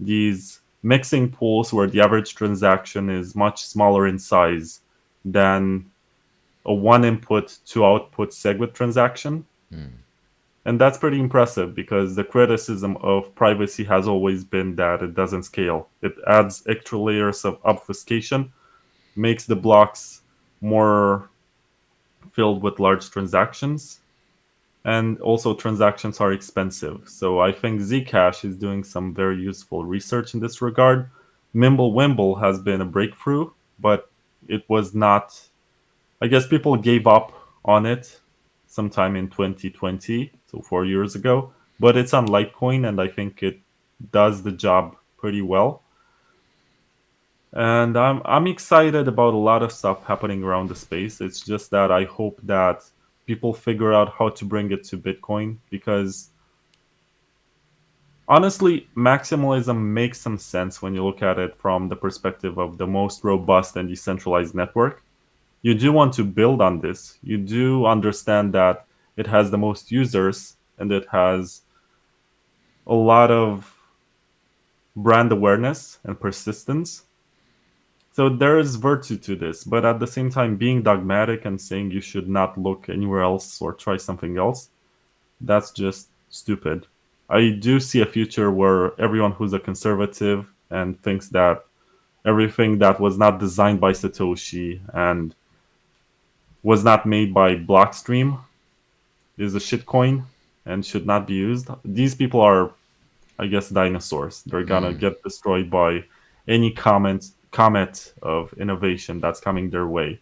A: these mixing pools where the average transaction is much smaller in size than a one input, two output SegWit transaction.
B: Mm.
A: And that's pretty impressive because the criticism of privacy has always been that it doesn't scale. It adds extra layers of obfuscation, makes the blocks more filled with large transactions, and also transactions are expensive. So I think Zcash is doing some very useful research in this regard. Mimblewimble has been a breakthrough, but it was not. I guess people gave up on it sometime in 2020, so 4 years ago. But it's on Litecoin, and I think it does the job pretty well. And I'm excited about a lot of stuff happening around the space. It's just that I hope that people figure out how to bring it to Bitcoin because honestly, maximalism makes some sense when you look at it from the perspective of the most robust and decentralized network. You do want to build on this. You do understand that it has the most users and it has a lot of brand awareness and persistence. So there is virtue to this, but at the same time, being dogmatic and saying you should not look anywhere else or try something else, that's just stupid. I do see a future where everyone who's a conservative and thinks that everything that was not designed by Satoshi and was not made by Blockstream is a shitcoin and should not be used. These people are, I guess, dinosaurs. They're gonna
B: Mm.
A: get destroyed by any comet of innovation that's coming their way.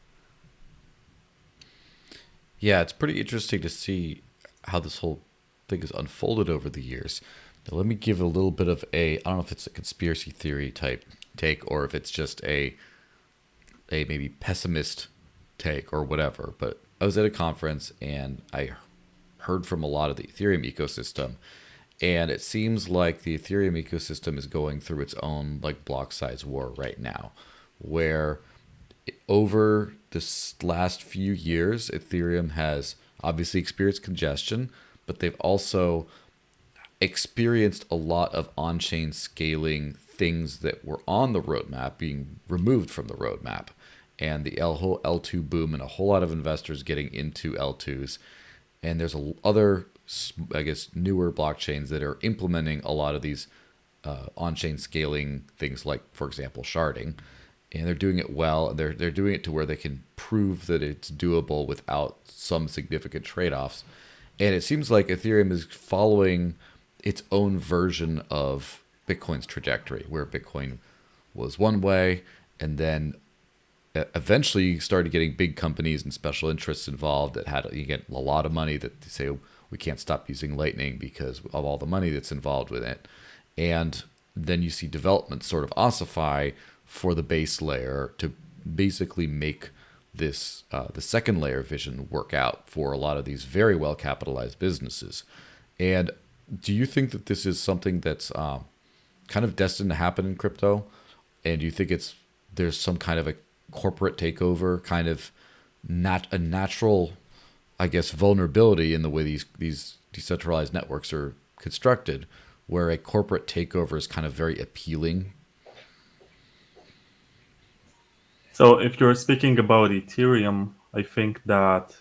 B: Yeah, it's pretty interesting to see how this whole thing has unfolded over the years. Now, let me give a little bit of I don't know if it's a conspiracy theory type take or if it's just a maybe pessimist take or whatever. But I was at a conference and I heard from a lot of the Ethereum ecosystem, and it seems like the Ethereum ecosystem is going through its own like block size war right now, where over this last few years, Ethereum has obviously experienced congestion, but they've also experienced a lot of on chain scaling things that were on the roadmap being removed from the roadmap. And the whole L2 boom and a whole lot of investors getting into L2s. And there's other, I guess, newer blockchains that are implementing a lot of these on chain scaling things, like, for example, sharding. And they're doing it well. And they're doing it to where they can prove that it's doable without some significant trade offs. And it seems like Ethereum is following its own version of Bitcoin's trajectory, where Bitcoin was one way and then eventually you started getting big companies and special interests involved that had you get a lot of money that they say we can't stop using Lightning because of all the money that's involved with it, and then you see development sort of ossify for the base layer to basically make this the second layer vision work out for a lot of these very well capitalized businesses. And do you think that this is something that's kind of destined to happen in crypto? And do you think it's there's some kind of a corporate takeover, kind of not a natural, I guess, vulnerability in the way these decentralized networks are constructed, where a corporate takeover is kind of very appealing?
A: So if you're speaking about Ethereum, I think that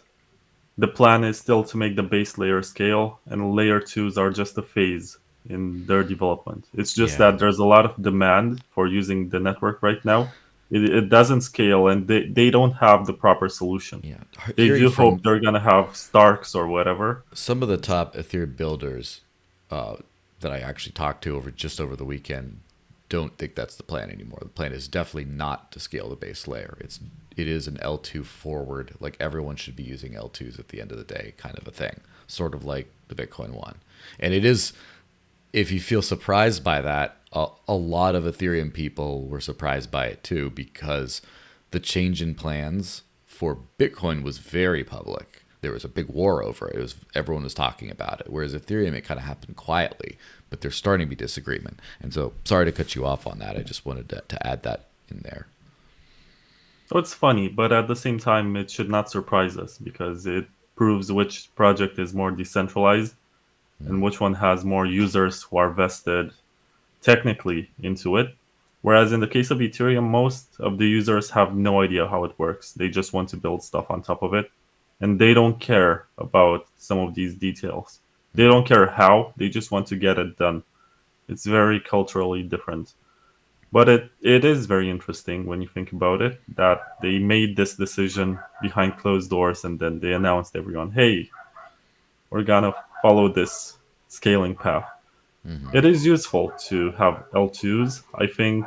A: the plan is still to make the base layer scale, and layer twos are just a phase in their development. It's just
B: Yeah,
A: that there's a lot of demand for using the network right now. It doesn't scale, and they don't have the proper solution.
B: yeah.
A: They
B: Hearing
A: do
B: from
A: hope they're gonna have Starks or whatever.
B: some of the top Ethereum builders uh, that I actually talked to over the weekend don't think that's the plan anymore. The plan is definitely not to scale the base layer. It is an L2 forward, like everyone should be using L2s at the end of the day, kind of a thing, sort of like the Bitcoin one. And it is, if you feel surprised by that, a lot of Ethereum people were surprised by it too, because the change in plans for Bitcoin was very public. There was a big war over it. It was everyone was talking about it. Whereas Ethereum, it kind of happened quietly, but there's starting to be disagreement. And so, sorry to cut you off on that. I just wanted to add that in there.
A: So it's funny, but at the same time, it should not surprise us because it proves which project is more decentralized and which one has more users who are vested technically into it. Whereas in the case of Ethereum, most of the users have no idea how it works. They just want to build stuff on top of it. And they don't care about some of these details. They don't care how, they just want to get it done. It's very culturally different. But it is very interesting when you think about it that they made this decision behind closed doors and then they announced everyone, hey, we're gonna follow this scaling path.
B: Hmm.
A: It is useful to have L2s. I think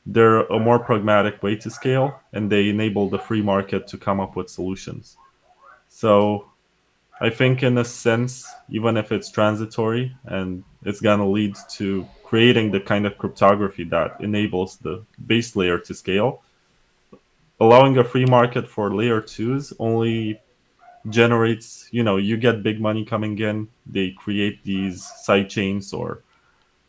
A: they're a more pragmatic way to scale and they enable the free market to come up with solutions. So I think, in a sense, even if it's transitory and it's going to lead to creating the kind of cryptography that enables the base layer to scale, allowing a free market for layer twos only generates, you get big money coming in. They create these side chains or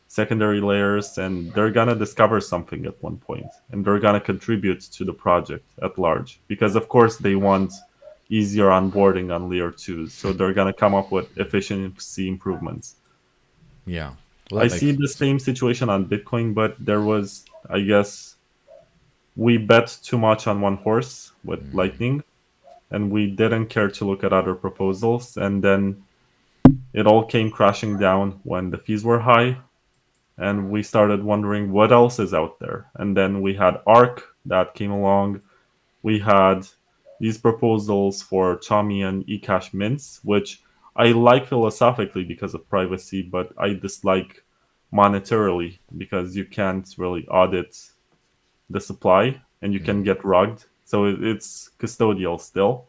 A: secondary layers, and they're gonna discover something at one point, and they're gonna contribute to the project at large. Because of course they want easier onboarding on layer twos, so they're gonna come up with efficiency improvements.
B: Yeah. Well,
A: I
B: that
A: see
B: makes
A: the
B: sense.
A: same situation on Bitcoin, but there was, I guess, we bet too much on one horse with Lightning, and we didn't care to look at other proposals, and then it all came crashing down when the fees were high and we started wondering what else is out there. And then we had Arc that came along. We had these proposals for Chami and eCash mints, which I like philosophically because of privacy, but I dislike monetarily because you can't really audit the supply and you can
B: Hmm.
A: get rugged. So it's custodial still.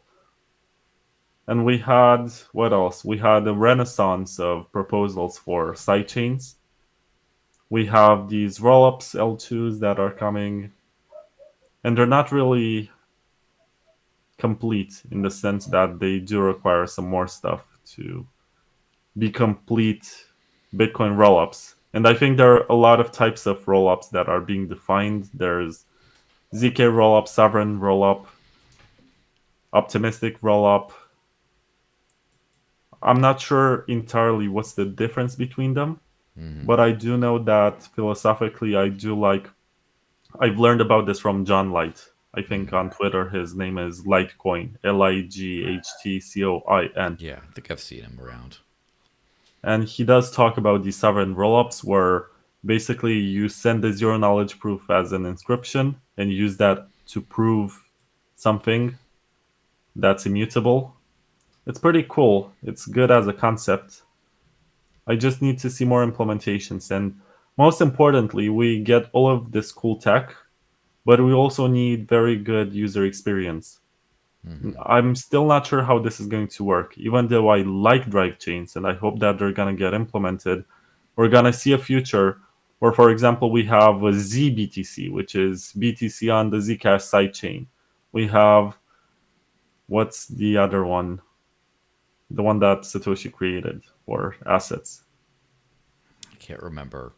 A: And we had what else? We had a renaissance of proposals for sidechains. We have these rollups L2s that are coming, and they're not really complete in the sense that they do require some more stuff to be complete Bitcoin rollups. And I think there are a lot of types of rollups that are being defined. There's ZK rollup, sovereign rollup, optimistic rollup. I'm not sure entirely what's the difference between them,
B: Hmm.
A: but I do know that philosophically I do like. I've learned about this from John Light. I think
B: Hmm.
A: on Twitter his name is Litecoin, Lightcoin,
B: Yeah, I think I've seen him around.
A: and he does talk about these sovereign rollups where basically you send the zero knowledge proof as an inscription and use that to prove something that's immutable. It's pretty cool. It's good as a concept. I just need to see more implementations, and most importantly, we get all of this cool tech but we also need very good user experience.
B: Hmm.
A: I'm still not sure how this is going to work, even though I like drive chains and I hope that they're going to get implemented. We're going to see a future where, for example, we have a ZBTC, which is BTC on the Zcash sidechain. We have, what's the other one? The one that Satoshi created for assets.
B: I can't remember,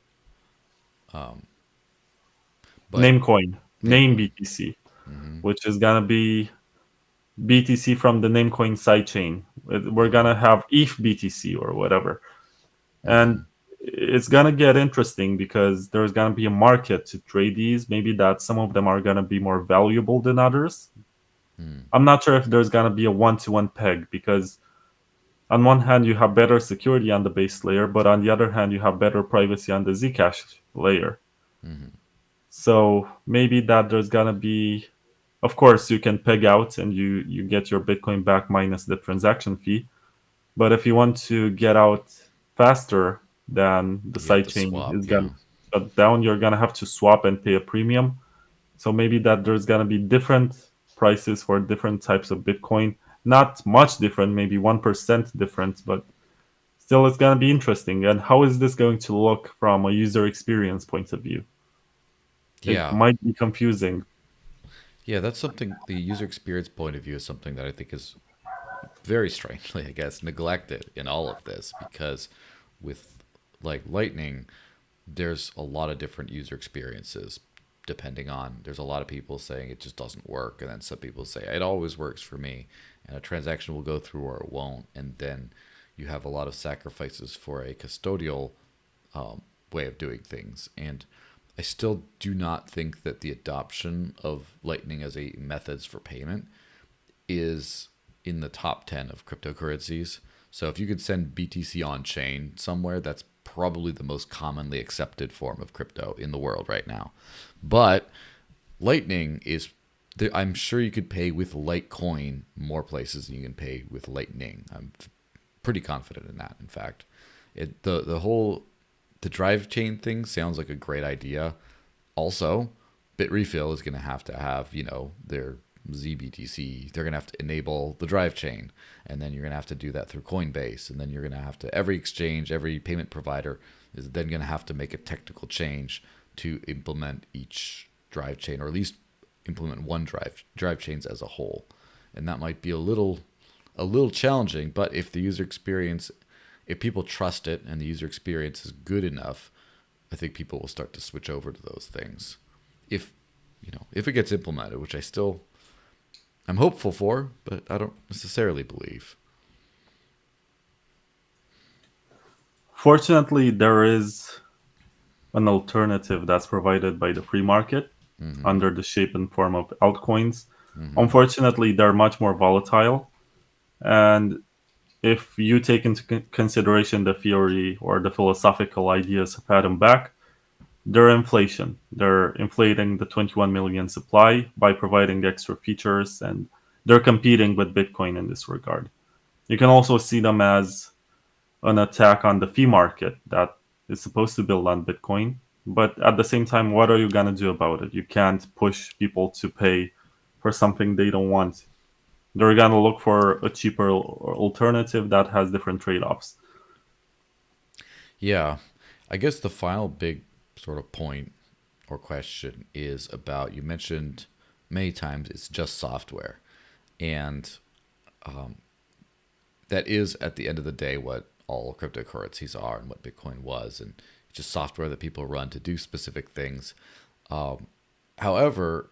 B: but
A: Namecoin, Name
B: Namecoin.
A: BTC,
B: Hmm.
A: which is going to be BTC from the Namecoin sidechain. We're going
B: Hmm.
A: to have ETH BTC or whatever. And
B: Hmm.
A: it's gonna get interesting because there's gonna be a market to trade these. Maybe that some of them are gonna be more valuable than others.
B: Hmm.
A: I'm not sure if there's gonna be a one-to-one peg because on one hand you have better security on the base layer, but on the other hand you have better privacy on the Zcash layer.
B: Hmm.
A: So maybe that there's gonna be, of course, you can peg out and you get your Bitcoin back minus the transaction fee. But if you want to get out faster than the
B: You have to
A: sidechain
B: swap.
A: is
B: Yeah.
A: gonna shut down, you're gonna have to swap and pay a premium. So maybe that there's gonna be different prices for different types of Bitcoin. Not much different, maybe 1% different, but still it's gonna be interesting. And how is this going to look from a user experience point of view? It
B: Yeah.
A: might be confusing.
B: Yeah. That's something. The user experience point of view is something that I think is very strangely, I guess, neglected in all of this because with like Lightning, there's a lot of different user experiences depending on there's a lot of people saying it just doesn't work, and then some people say it always works for me, and a transaction will go through or it won't, and then you have a lot of sacrifices for a custodial way of doing things. And I still do not think that the adoption of Lightning as a methods for payment is in the top 10 of cryptocurrencies. So if you could send BTC on chain somewhere, that's probably the most commonly accepted form of crypto in the world right now. But Lightning is, I'm sure you could pay with Litecoin more places than you can pay with Lightning. I'm pretty confident in that. In fact, the whole the drive chain thing sounds like a great idea. Also, Bitrefill is going to have their ZBTC. They're going to have to enable the drive chain, and then you're going to have to do that through Coinbase, and then you're going to have to every exchange, every payment provider is then going to have to make a technical change to implement each drive chain, or at least implement one drive chains as a whole, and that might be a little challenging. But if the user experience, if people trust it and the user experience is good enough, I think people will start to switch over to those things. If if it gets implemented, which I'm hopeful for, but I don't necessarily believe.
A: Fortunately, there is an alternative that's provided by the free market
B: Mm-hmm.
A: under the shape and form of altcoins.
B: Mm-hmm.
A: Unfortunately, they're much more volatile. And if you take into consideration the theory or the philosophical ideas of Adam Back, they're inflation. They're inflating the 21 million supply by providing extra features, and they're competing with Bitcoin in this regard. You can also see them as an attack on the fee market that is supposed to build on Bitcoin. But at the same time, what are you going to do about it? You can't push people to pay for something they don't want. They're going to look for a cheaper alternative that has different trade offs.
B: Yeah, I guess the final big sort of point or question is about, you mentioned many times it's just software, and that is at the end of the day what all cryptocurrencies are and what Bitcoin was, and it's just software that people run to do specific things. However,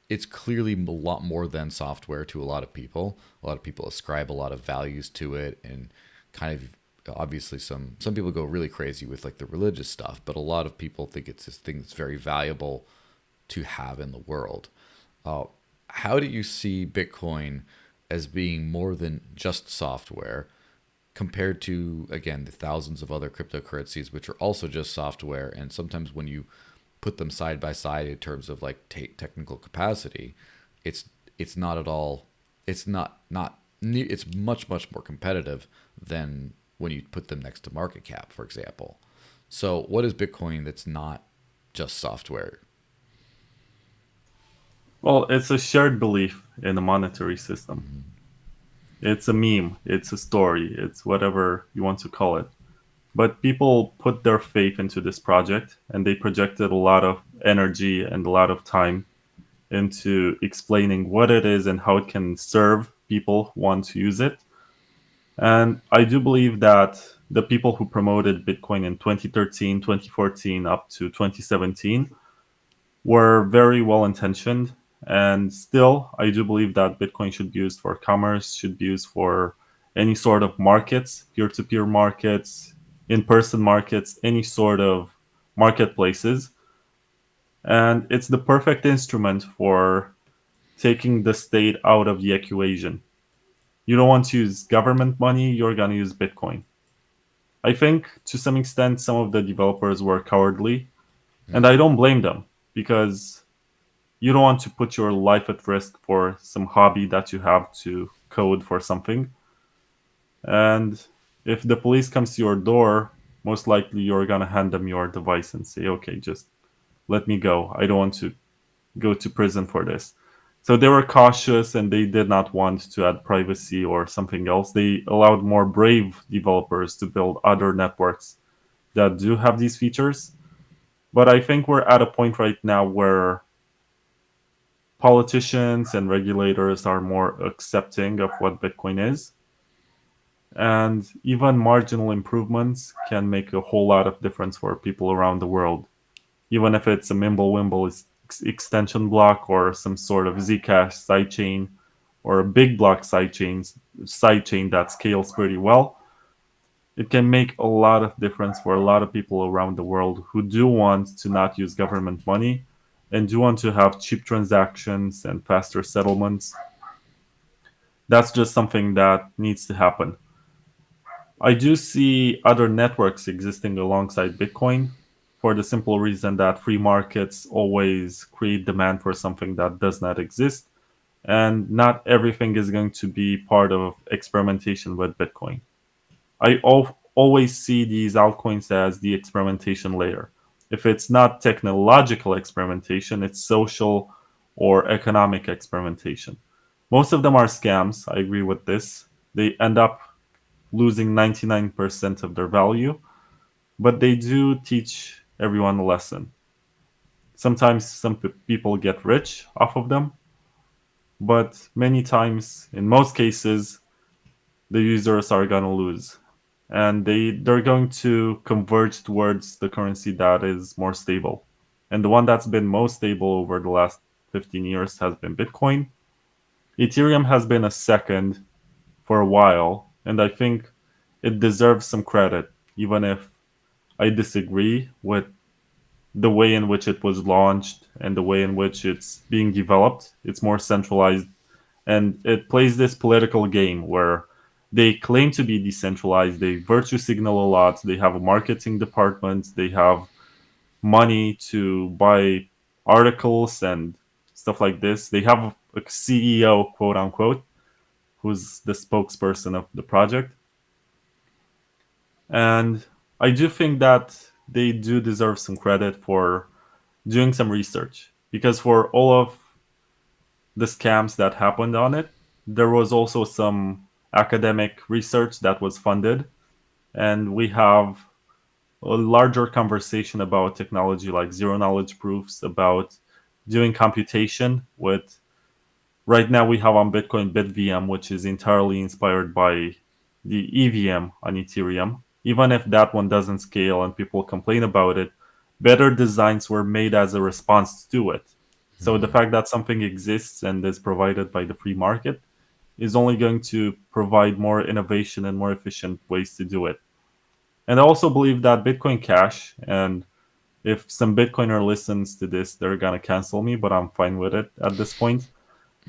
B: it's clearly a lot more than software to a lot of people. A lot of people ascribe a lot of values to it, and kind of obviously some people go really crazy with like the religious stuff, but a lot of people think it's this thing that's very valuable to have in the world. Uh, how do you see Bitcoin as being more than just software compared to, again, the thousands of other cryptocurrencies, which are also just software? And sometimes when you put them side by side in terms of like technical capacity, it's it's not at all. It's much more competitive than when you put them next to market cap, for example. So, what is Bitcoin that's not just software?
A: Well, it's a shared belief in a monetary system. It's a meme, it's a story, it's whatever you want to call it. But people put their faith into this project and they projected a lot of energy and a lot of time into explaining what it is and how it can serve people who want to use it. And I do believe that the people who promoted Bitcoin in 2013, 2014, up to 2017 were very well intentioned. And still, I do believe that Bitcoin should be used for commerce, should be used for any sort of markets, peer to peer markets, in person markets, any sort of marketplaces. And it's the perfect instrument for taking the state out of the equation. You don't want to use government money, you're going to use Bitcoin. I think to some extent, some of the developers were cowardly, and I don't blame them because you don't want to put your life at risk for some hobby that you have to code for something. And if the police comes to your door, most likely you're going to hand them your device and say, okay, just let me go. I don't want to go to prison for this. So they were cautious and they did not want to add privacy or something else. They allowed more brave developers to build other networks that do have these features. But I think we're at a point right now where politicians and regulators are more accepting of what Bitcoin is. And even marginal improvements can make a whole lot of difference for people around the world. Even if it's a Mimblewimble extension block or some sort of Zcash sidechain or a big block sidechain that scales pretty well, it can make a lot of difference for a lot of people around the world who do want to not use government money and do want to have cheap transactions and faster settlements. That's just something that needs to happen. I do see other networks existing alongside Bitcoin for the simple reason that free markets always create demand for something that does not exist, and not everything is going to be part of experimentation with Bitcoin. Always see these altcoins as the experimentation layer. If it's not technological experimentation, it's social or economic experimentation. Most of them are scams. I agree with this. They end up losing 99% of their value, but they do teach everyone a lesson. Sometimes some people get rich off of them, but many times, in most cases, the users are going to lose. And they're going to converge towards the currency that is more stable. And the one that's been most stable over the last 15 years has been Bitcoin. Ethereum has been a second for a while, and I think it deserves some credit, even if I disagree with the way in which it was launched and the way in which it's being developed. It's more centralized and it plays this political game where they claim to be decentralized, they virtue signal a lot, they have a marketing department, they have money to buy articles and stuff like this. They have a CEO, quote unquote, who's the spokesperson of the project. And I do think that they do deserve some credit for doing some research because for all of the scams that happened on it, there was also some academic research that was funded. And we have a larger conversation about technology like zero knowledge proofs, about doing computation with. Right now, we have on Bitcoin BitVM, which is entirely inspired by the EVM on Ethereum. Even if that one doesn't scale and people complain about it, better designs were made as a response to it. So the fact that something exists and is provided by the free market is only going to provide more innovation and more efficient ways to do it. And I also believe that Bitcoin Cash, and if some Bitcoiner listens to this, they're going to cancel me, but I'm fine with it at this point.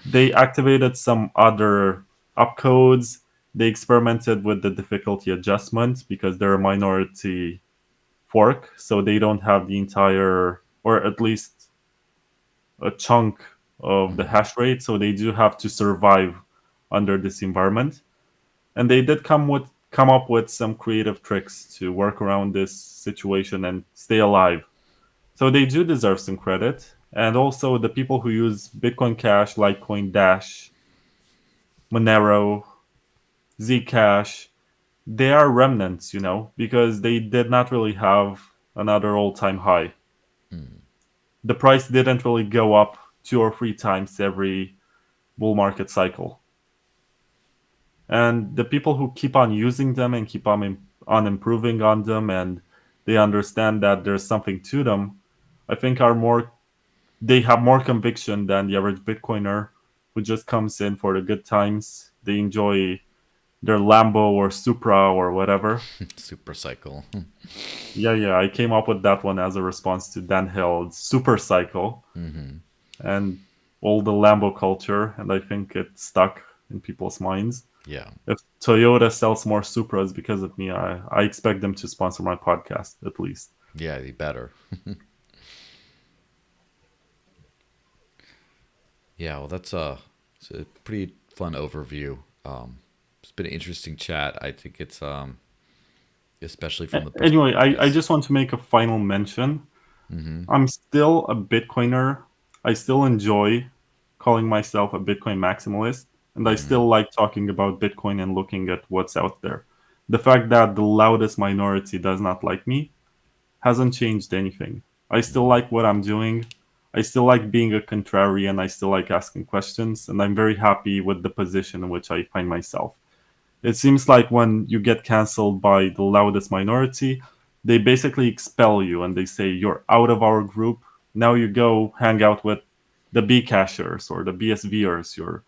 A: They activated some other opcodes. They experimented with the difficulty adjustment because they're a minority fork, so they don't have the entire, or at least a chunk of the hash rate. So they do have to survive under this environment. And they did come up with some creative tricks to work around this situation and stay alive. So they do deserve some credit. And also the people who use Bitcoin Cash, Litecoin Dash, Monero, Zcash, they are remnants, because they did not really have another all-time high. The price didn't really go up 2 or 3 times every bull market cycle. And the people who keep on using them and keep on improving on them, and they understand that there's something to them, I think they have more conviction than the average Bitcoiner who just comes in for the good times. They enjoy their Lambo or Supra or whatever.
B: Super cycle.
A: Yeah, yeah, I came up with that one as a response to Dan Hill's Super Cycle and all the Lambo culture, and I think it stuck in people's minds.
B: Yeah.
A: If Toyota sells more Supras because of me, I expect them to sponsor my podcast at least.
B: Yeah, you better. Yeah, well, it's a pretty fun overview. It's been an interesting chat. I think it's especially from the
A: Anyway,
B: perspective.
A: I
B: Yes.
A: just want to make a final mention.
B: Mm-hmm.
A: I'm still a Bitcoiner. I still enjoy calling myself a Bitcoin maximalist, and I
B: Mm-hmm.
A: still like talking about Bitcoin and looking at what's out there. The fact that the loudest minority does not like me hasn't changed anything. I still
B: Mm-hmm.
A: like what I'm doing. I still like being a contrarian. I still like asking questions, and I'm very happy with the position in which I find myself. It seems like when you get canceled by the loudest minority, they basically expel you and they say, "You're out of our group. Now you go hang out with the B cashers or the BSVers. You're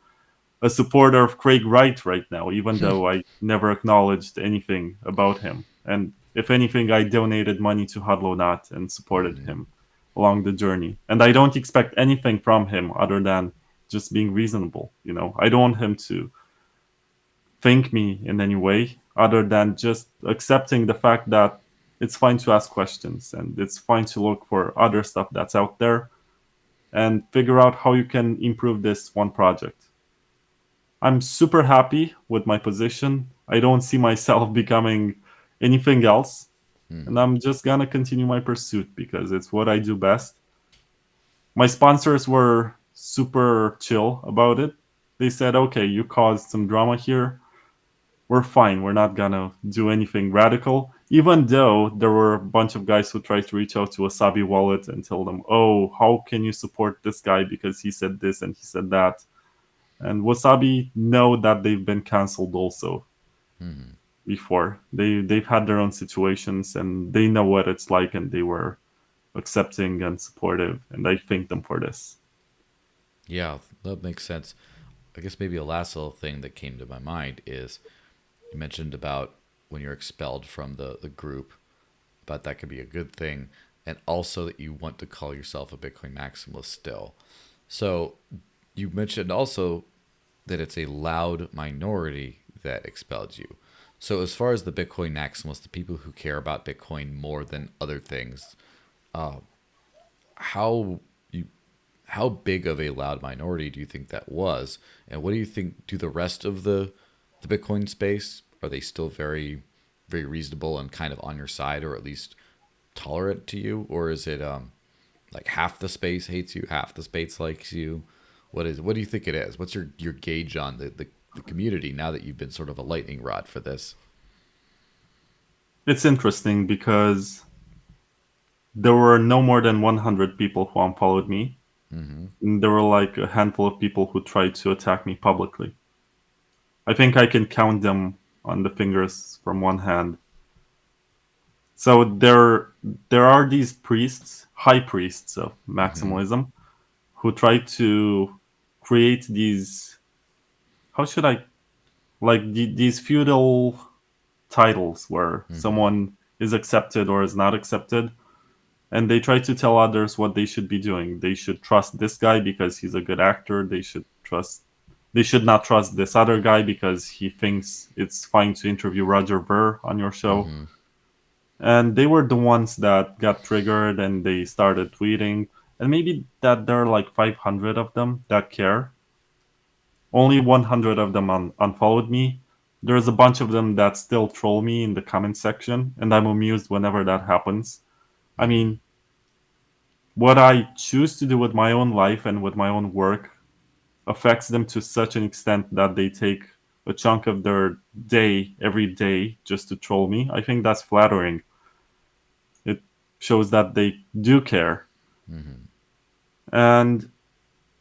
A: a supporter of Craig Wright right now, even though I never acknowledged anything about him. And if anything, I donated money to Hodlonaut and supported
B: Mm-hmm.
A: him along the journey. And I don't expect anything from him other than just being reasonable. I don't want him to thank me in any way other than just accepting the fact that it's fine to ask questions and it's fine to look for other stuff that's out there and figure out how you can improve this one project. I'm super happy with my position. I don't see myself becoming anything else. And
B: Mm-hmm.
A: I'm just gonna continue my pursuit because it's what I do best. My sponsors were super chill about it. They said, okay, you caused some drama here. We're fine. We're not gonna do anything radical. Even though there were a bunch of guys who tried to reach out to Wasabi Wallet and tell them, oh, how can you support this guy because he said this and he said that? And Wasabi know that they've been canceled also
B: Mm-hmm.
A: before. They've had their own situations and they know what it's like and they were accepting and supportive and I thank them for this.
B: Yeah, that makes sense. I guess maybe a last little thing that came to my mind is you mentioned about when you're expelled from the group, but that could be a good thing, and also that you want to call yourself a Bitcoin maximalist still. So you mentioned also that it's a loud minority that expelled you. So as far as the Bitcoin maximalists, the people who care about Bitcoin more than other things, how you how big of a loud minority do you think that was? And what do you think do the rest of the Bitcoin space, are they still very reasonable and kind of on your side, or at least tolerant to you, or is it like half the space hates you, half the space likes you? What do you think it is? What's your gauge on the community now that you've been sort of a lightning rod for this?
A: It's interesting because there were no more than 100 people who unfollowed me.
B: Mm-hmm.
A: And there were like a handful of people who tried to attack me publicly. I think I can count them on the fingers from one hand. So there are these priests, high priests of
B: Mm-hmm.
A: maximalism, who try to create these, how should I, these feudal titles where
B: Mm-hmm.
A: someone is accepted or is not accepted, and they try to tell others what they should be doing. They should trust this guy because he's a good actor. They should not trust this other guy because he thinks it's fine to interview Roger Ver on your show.
B: Mm-hmm.
A: And they were the ones that got triggered and they started tweeting. And maybe that there are like 500 of them that care. Only 100 of them unfollowed me. There's a bunch of them that still troll me in the comment section, and I'm amused whenever that happens. I
B: Mm-hmm.
A: mean, what I choose to do with my own life and with my own work affects them to such an extent that they take a chunk of their day every day just to troll me. I think that's flattering. It shows that they do care.
B: Hmm.
A: And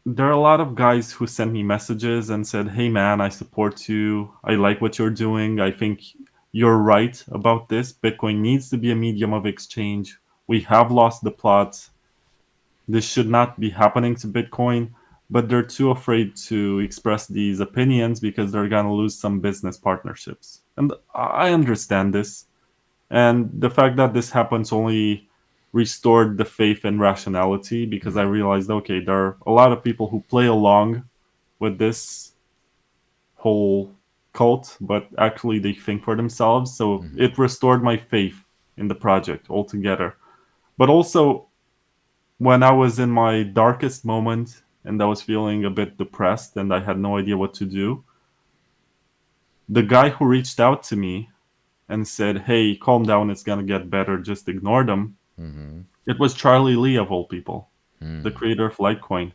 A: there are a lot of guys who sent me messages and said, "Hey man, I support you. I like what you're doing. I think you're right about this. Bitcoin needs to be a medium of exchange. We have lost the plot. This should not be happening to Bitcoin." But they're too afraid to express these opinions because they're going to lose some business partnerships. And I understand this. And the fact that this happens only restored the faith and rationality because I
B: Hmm.
A: realized, okay, there are a lot of people who play along with this whole cult, but actually they think for themselves. So
B: Hmm.
A: it restored my faith in the project altogether. But also, when I was in my darkest moment and I was feeling a bit depressed and I had no idea what to do, the guy who reached out to me and said, "Hey, calm down, it's gonna get better, just ignore them."
B: Hmm.
A: It was Charlie Lee of all people, the
B: Hmm.
A: creator of Litecoin.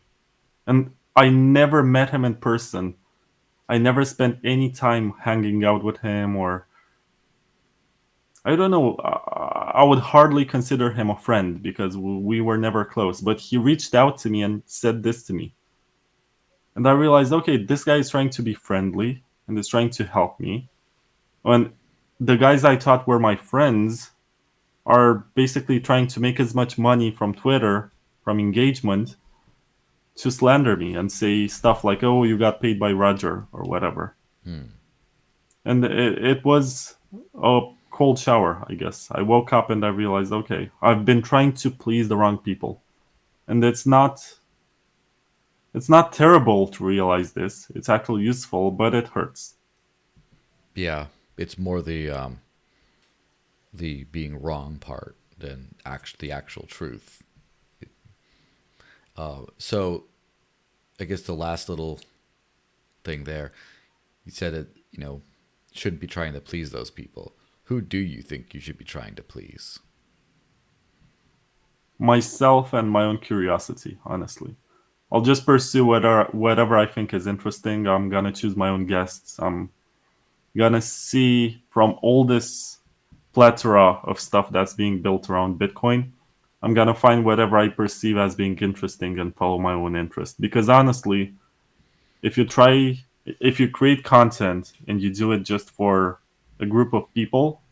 A: And I never met him in person. I never spent any time hanging out with him, or I don't know, I would hardly consider him a friend because we were never close. But he reached out to me and said this to me. And I realized, okay, this guy is trying to be friendly and is trying to help me. When the guys I thought were my friends are basically trying to make as much money from Twitter, from engagement, to slander me and say stuff like, "Oh, you got paid by Roger" or whatever.
B: Hmm.
A: And it was a cold shower, I guess. I woke up and I realized, okay, I've been trying to please the wrong people, and it's not terrible to realize this. It's actually useful, but it hurts.
B: Yeah, it's more the being wrong part than the actual truth. So I guess the last little thing there, you said it, shouldn't be trying to please those people. Who do you think you should be trying to please?
A: Myself and my own curiosity, honestly. I'll just pursue whatever I think is interesting. I'm gonna choose my own guests. I'm gonna see from all this plethora of stuff that's being built around Bitcoin. I'm gonna find whatever I perceive as being interesting and follow my own interest. Because honestly, if you create content and you do it just for a group of people,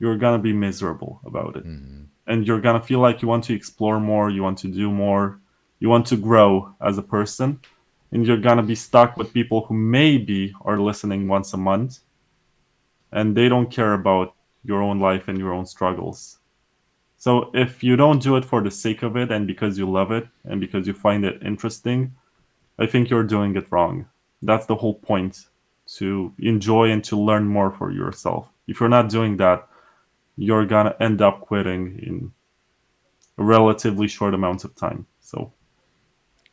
A: you're gonna be miserable about it.
B: Hmm.
A: And you're gonna feel like you want to explore more, you want to do more, you want to grow as a person, and you're gonna be stuck with people who maybe are listening once a month and they don't care about your own life and your own struggles. So if you don't do it for the sake of it and because you love it and because you find it interesting, I think you're doing it wrong. That's the whole point, to enjoy and to learn more for yourself. If you're not doing that, you're gonna end up quitting in a relatively short amount of time. So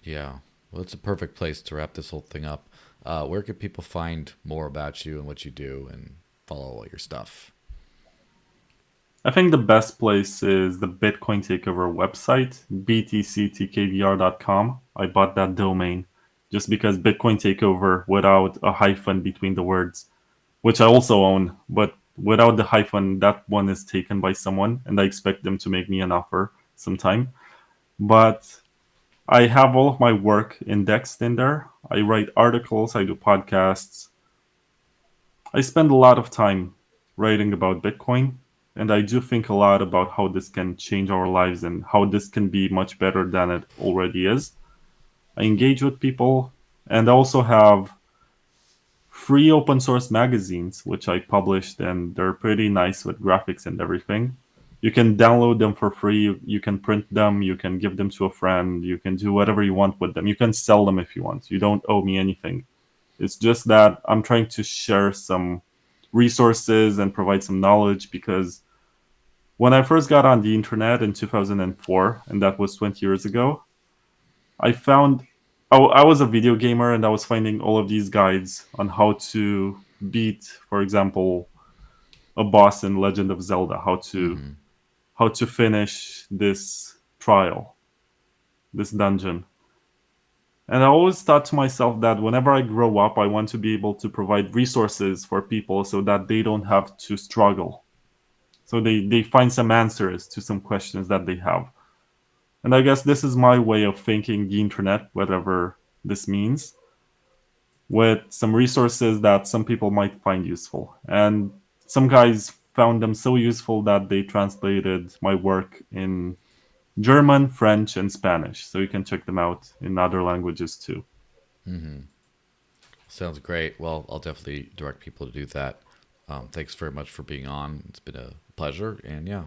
B: Yeah. Well, it's a perfect place to wrap this whole thing up. Where can people find more about you and what you do and follow all your stuff?
A: I think the best place is the Bitcoin Takeover website, btctkvr.com. I bought that domain just because Bitcoin Takeover without a hyphen between the words, which I also own, but without the hyphen, that one is taken by someone, and I expect them to make me an offer sometime. But I have all of my work indexed in there. I write articles, I do podcasts. I spend a lot of time writing about Bitcoin, and I do think a lot about how this can change our lives and how this can be much better than it already is. I engage with people, and I also have free open source magazines, which I published, and they're pretty nice with graphics and everything. You can download them for free, you can print them, you can give them to a friend, you can do whatever you want with them. You can sell them if you want. You don't owe me anything. It's just that I'm trying to share some resources and provide some knowledge because when I first got on the internet in 2004, and that was 20 years ago, I found I was a video gamer and I was finding all of these guides on how to beat, for example, a boss in Legend of Zelda, how to
B: Hmm.
A: how to finish this trial. this dungeon. And I always thought to myself that whenever I grow up, I want to be able to provide resources for people so that they don't have to struggle. So they find some answers to some questions that they have. And I guess this is my way of thinking the internet, whatever this means, with some resources that some people might find useful. And some guys found them so useful that they translated my work in German, French, and Spanish. So you can check them out in other languages too.
B: Sounds great. Well, I'll definitely direct people to do that. Thanks very much for being on. It's been a pleasure. And yeah,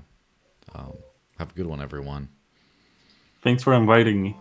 B: have a good one, everyone.
A: Thanks for inviting me.